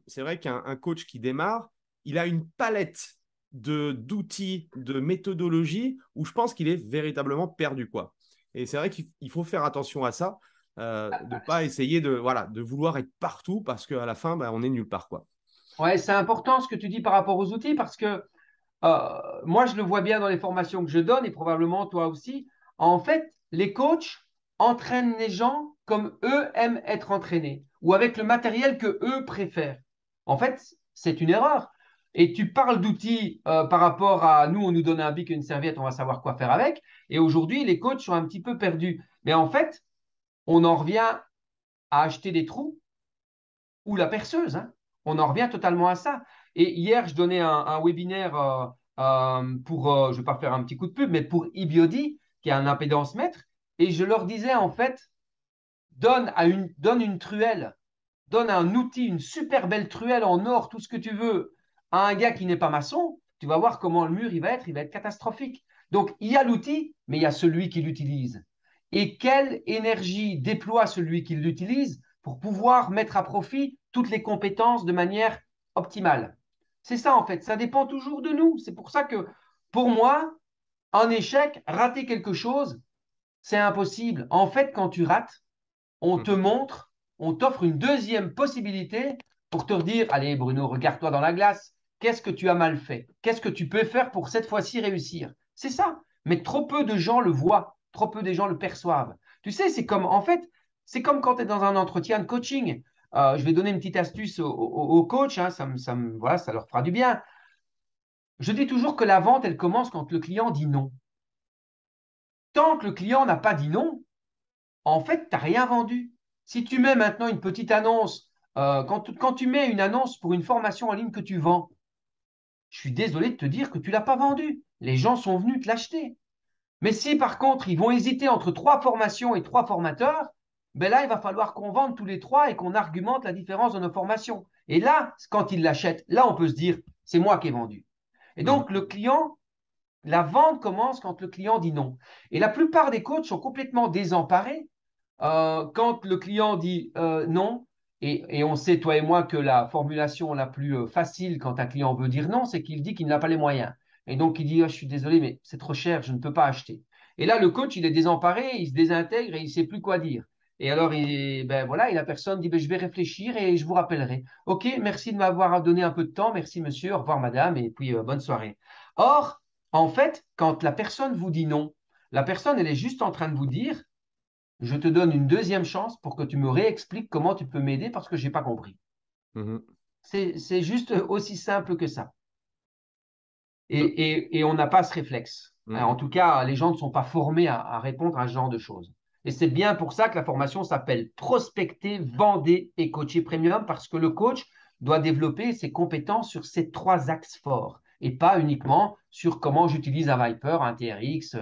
c'est vrai qu'un coach qui démarre, il a une palette d'outils, de méthodologies où je pense qu'il est véritablement perdu, quoi. Et c'est vrai qu'il faut faire attention à ça, de ne pas essayer voilà, de vouloir être partout, parce qu'à la fin, on est nulle part, quoi. ouais, c'est important ce que tu dis par rapport aux outils parce que moi, je le vois bien dans les formations que je donne et probablement toi aussi. En fait, les coachs entraînent les gens comme eux aiment être entraînés ou avec le matériel que eux préfèrent. En fait, c'est une erreur. Et tu parles d'outils par rapport à nous, on nous donne un bic et une serviette, on va savoir quoi faire avec. Et aujourd'hui, les coachs sont un petit peu perdus. Mais en fait, on en revient à acheter des trous ou la perceuse, hein. On en revient totalement à ça. Et hier, je donnais un webinaire pour, je ne vais pas faire un petit coup de pub, mais pour eBiody, qui est un impédance mètre. Et je leur disais, en fait, donne une truelle, donne un outil, une super belle truelle en or, tout ce que tu veux, à un gars qui n'est pas maçon. tu vas voir comment le mur il va être catastrophique. Donc, il y a l'outil, mais il y a celui qui l'utilise. Et quelle énergie déploie celui qui l'utilise pour pouvoir mettre à profit toutes les compétences de manière optimale. C'est ça, en fait. Ça dépend toujours de nous. C'est pour ça que, pour moi, en échec, rater quelque chose, c'est impossible. En fait, quand tu rates, on te montre, on t'offre une deuxième possibilité pour te dire, allez Bruno, regarde-toi dans la glace, qu'est-ce que tu as mal fait? Qu'est-ce que tu peux faire pour cette fois-ci réussir? C'est ça. Mais trop peu de gens le voient, trop peu de gens le perçoivent. Tu sais, c'est comme, en fait, c'est comme quand tu es dans un entretien de coaching. Je vais donner une petite astuce aux coachs, hein, voilà, ça leur fera du bien. Je dis toujours que la vente, elle commence quand le client dit non. Tant que le client n'a pas dit non, en fait, tu n'as rien vendu. Si tu mets maintenant une petite annonce, quand tu mets une annonce pour une formation en ligne que tu vends, je suis désolé de te dire que tu ne l'as pas vendue. Les gens sont venus te l'acheter. Mais si par contre, ils vont hésiter entre 3 formations et 3 formateurs, ben là, il va falloir qu'on vende tous les 3 et qu'on argumente la différence de nos formations. Et là, quand ils l'achètent, là, on peut se dire, c'est moi qui ai vendu. Et donc, le client, la vente commence quand le client dit non. Et la plupart des coachs sont complètement désemparés quand le client dit non. Et on sait, toi et moi, que la formulation la plus facile quand un client veut dire non, c'est qu'il dit qu'il n'a pas les moyens. Et donc, il dit, oh, je suis désolé, mais c'est trop cher, je ne peux pas acheter. Et là, le coach, il est désemparé, il se désintègre et il ne sait plus quoi dire. Et alors, ben voilà, et la personne dit, ben, je vais réfléchir et je vous rappellerai. OK, merci de m'avoir donné un peu de temps. Merci, monsieur. Au revoir, madame. Et puis, bonne soirée. Or, en fait, quand la personne vous dit non, la personne, elle est juste en train de vous dire, je te donne une deuxième chance pour que tu me réexpliques comment tu peux m'aider parce que je n'ai pas compris. C'est juste aussi simple que ça. Et on n'a pas ce réflexe. Alors, en tout cas, les gens ne sont pas formés à répondre à ce genre de choses. Et c'est bien pour ça que la formation s'appelle Prospecter, Vendez et Coacher Premium, parce que le coach doit développer ses compétences sur ces 3 axes forts et pas uniquement sur comment j'utilise un Viper, un TRX.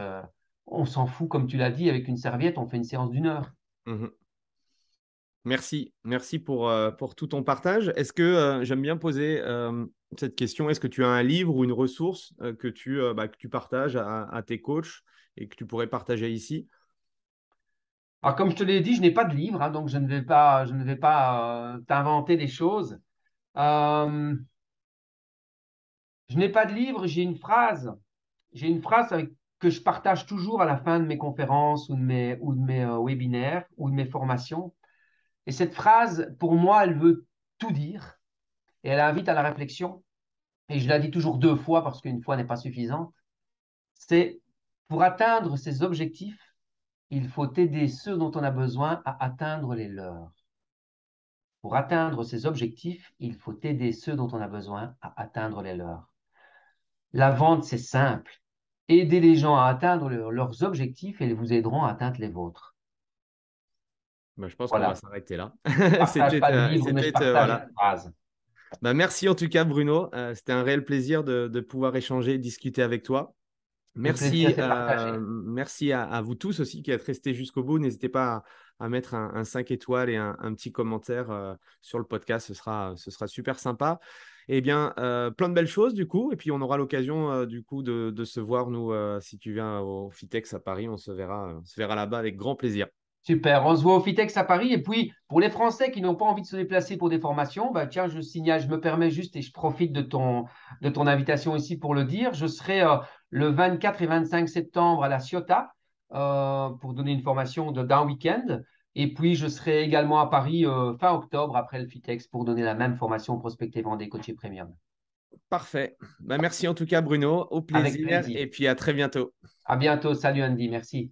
On s'en fout, comme tu l'as dit, avec une serviette, on fait une séance d'1 heure. Merci pour tout ton partage. Est-ce que j'aime bien poser cette question, est-ce que tu as un livre ou une ressource que tu partages à tes coachs et que tu pourrais partager ici? Alors, comme je te l'ai dit, je n'ai pas de livre, hein, donc je ne vais pas t'inventer des choses. Je n'ai pas de livre, j'ai une phrase que je partage toujours à la fin de mes conférences ou de mes webinaires ou de mes formations. Et cette phrase, pour moi, elle veut tout dire et elle invite à la réflexion. Et je la dis toujours 2 fois parce qu'une fois n'est pas suffisante. C'est pour atteindre ses objectifs, il faut aider ceux dont on a besoin à atteindre les leurs. Pour atteindre ses objectifs, il faut aider ceux dont on a besoin à atteindre les leurs. La vente, c'est simple. Aidez les gens à atteindre leurs objectifs et ils vous aideront à atteindre les vôtres. Je pense qu'on va s'arrêter là. Voilà. Merci en tout cas, Bruno. C'était un réel plaisir de pouvoir échanger, discuter avec toi. Merci à vous tous aussi qui êtes restés jusqu'au bout. N'hésitez pas à mettre un 5 étoiles et un petit commentaire sur le podcast. Ce sera super sympa. Eh bien, plein de belles choses du coup. Et puis, on aura l'occasion du coup de se voir, nous, si tu viens au Fitex à Paris, on se verra là-bas avec grand plaisir. Super, on se voit au Fitex à Paris. Et puis, pour les Français qui n'ont pas envie de se déplacer pour des formations, tiens, je signale, je me permets juste et je profite de ton invitation ici pour le dire. Je serai le 24 et 25 septembre à la Ciotat pour donner une formation d'un week-end. Et puis, je serai également à Paris fin octobre après le Fitex pour donner la même formation Prospecter, Vendez, Coacher Premium. Parfait. Merci en tout cas, Bruno. Au plaisir. Et puis, à très bientôt. À bientôt. Salut, Andy. Merci.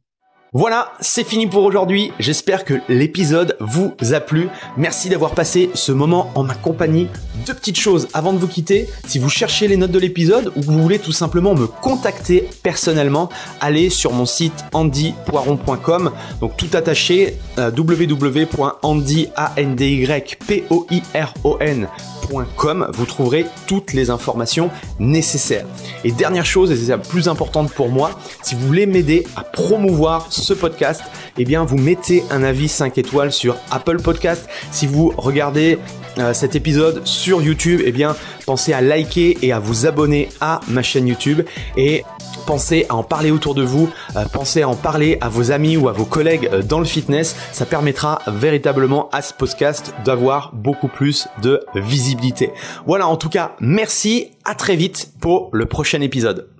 Voilà, c'est fini pour aujourd'hui. J'espère que l'épisode vous a plu. Merci d'avoir passé ce moment en ma compagnie. 2 petites choses avant de vous quitter. Si vous cherchez les notes de l'épisode ou que vous voulez tout simplement me contacter personnellement, allez sur mon site andypoiron.com. Donc tout attaché, www.andypoiron.com. Vous trouverez toutes les informations nécessaires. Et dernière chose, et c'est la plus importante pour moi, si vous voulez m'aider à promouvoir ce podcast, eh bien vous mettez un avis 5 étoiles sur Apple Podcast. Si vous regardez cet épisode sur YouTube, eh bien pensez à liker et à vous abonner à ma chaîne YouTube et pensez à en parler autour de vous, pensez à en parler à vos amis ou à vos collègues dans le fitness. Ça permettra véritablement à ce podcast d'avoir beaucoup plus de visibilité. Voilà, en tout cas, merci, à très vite pour le prochain épisode.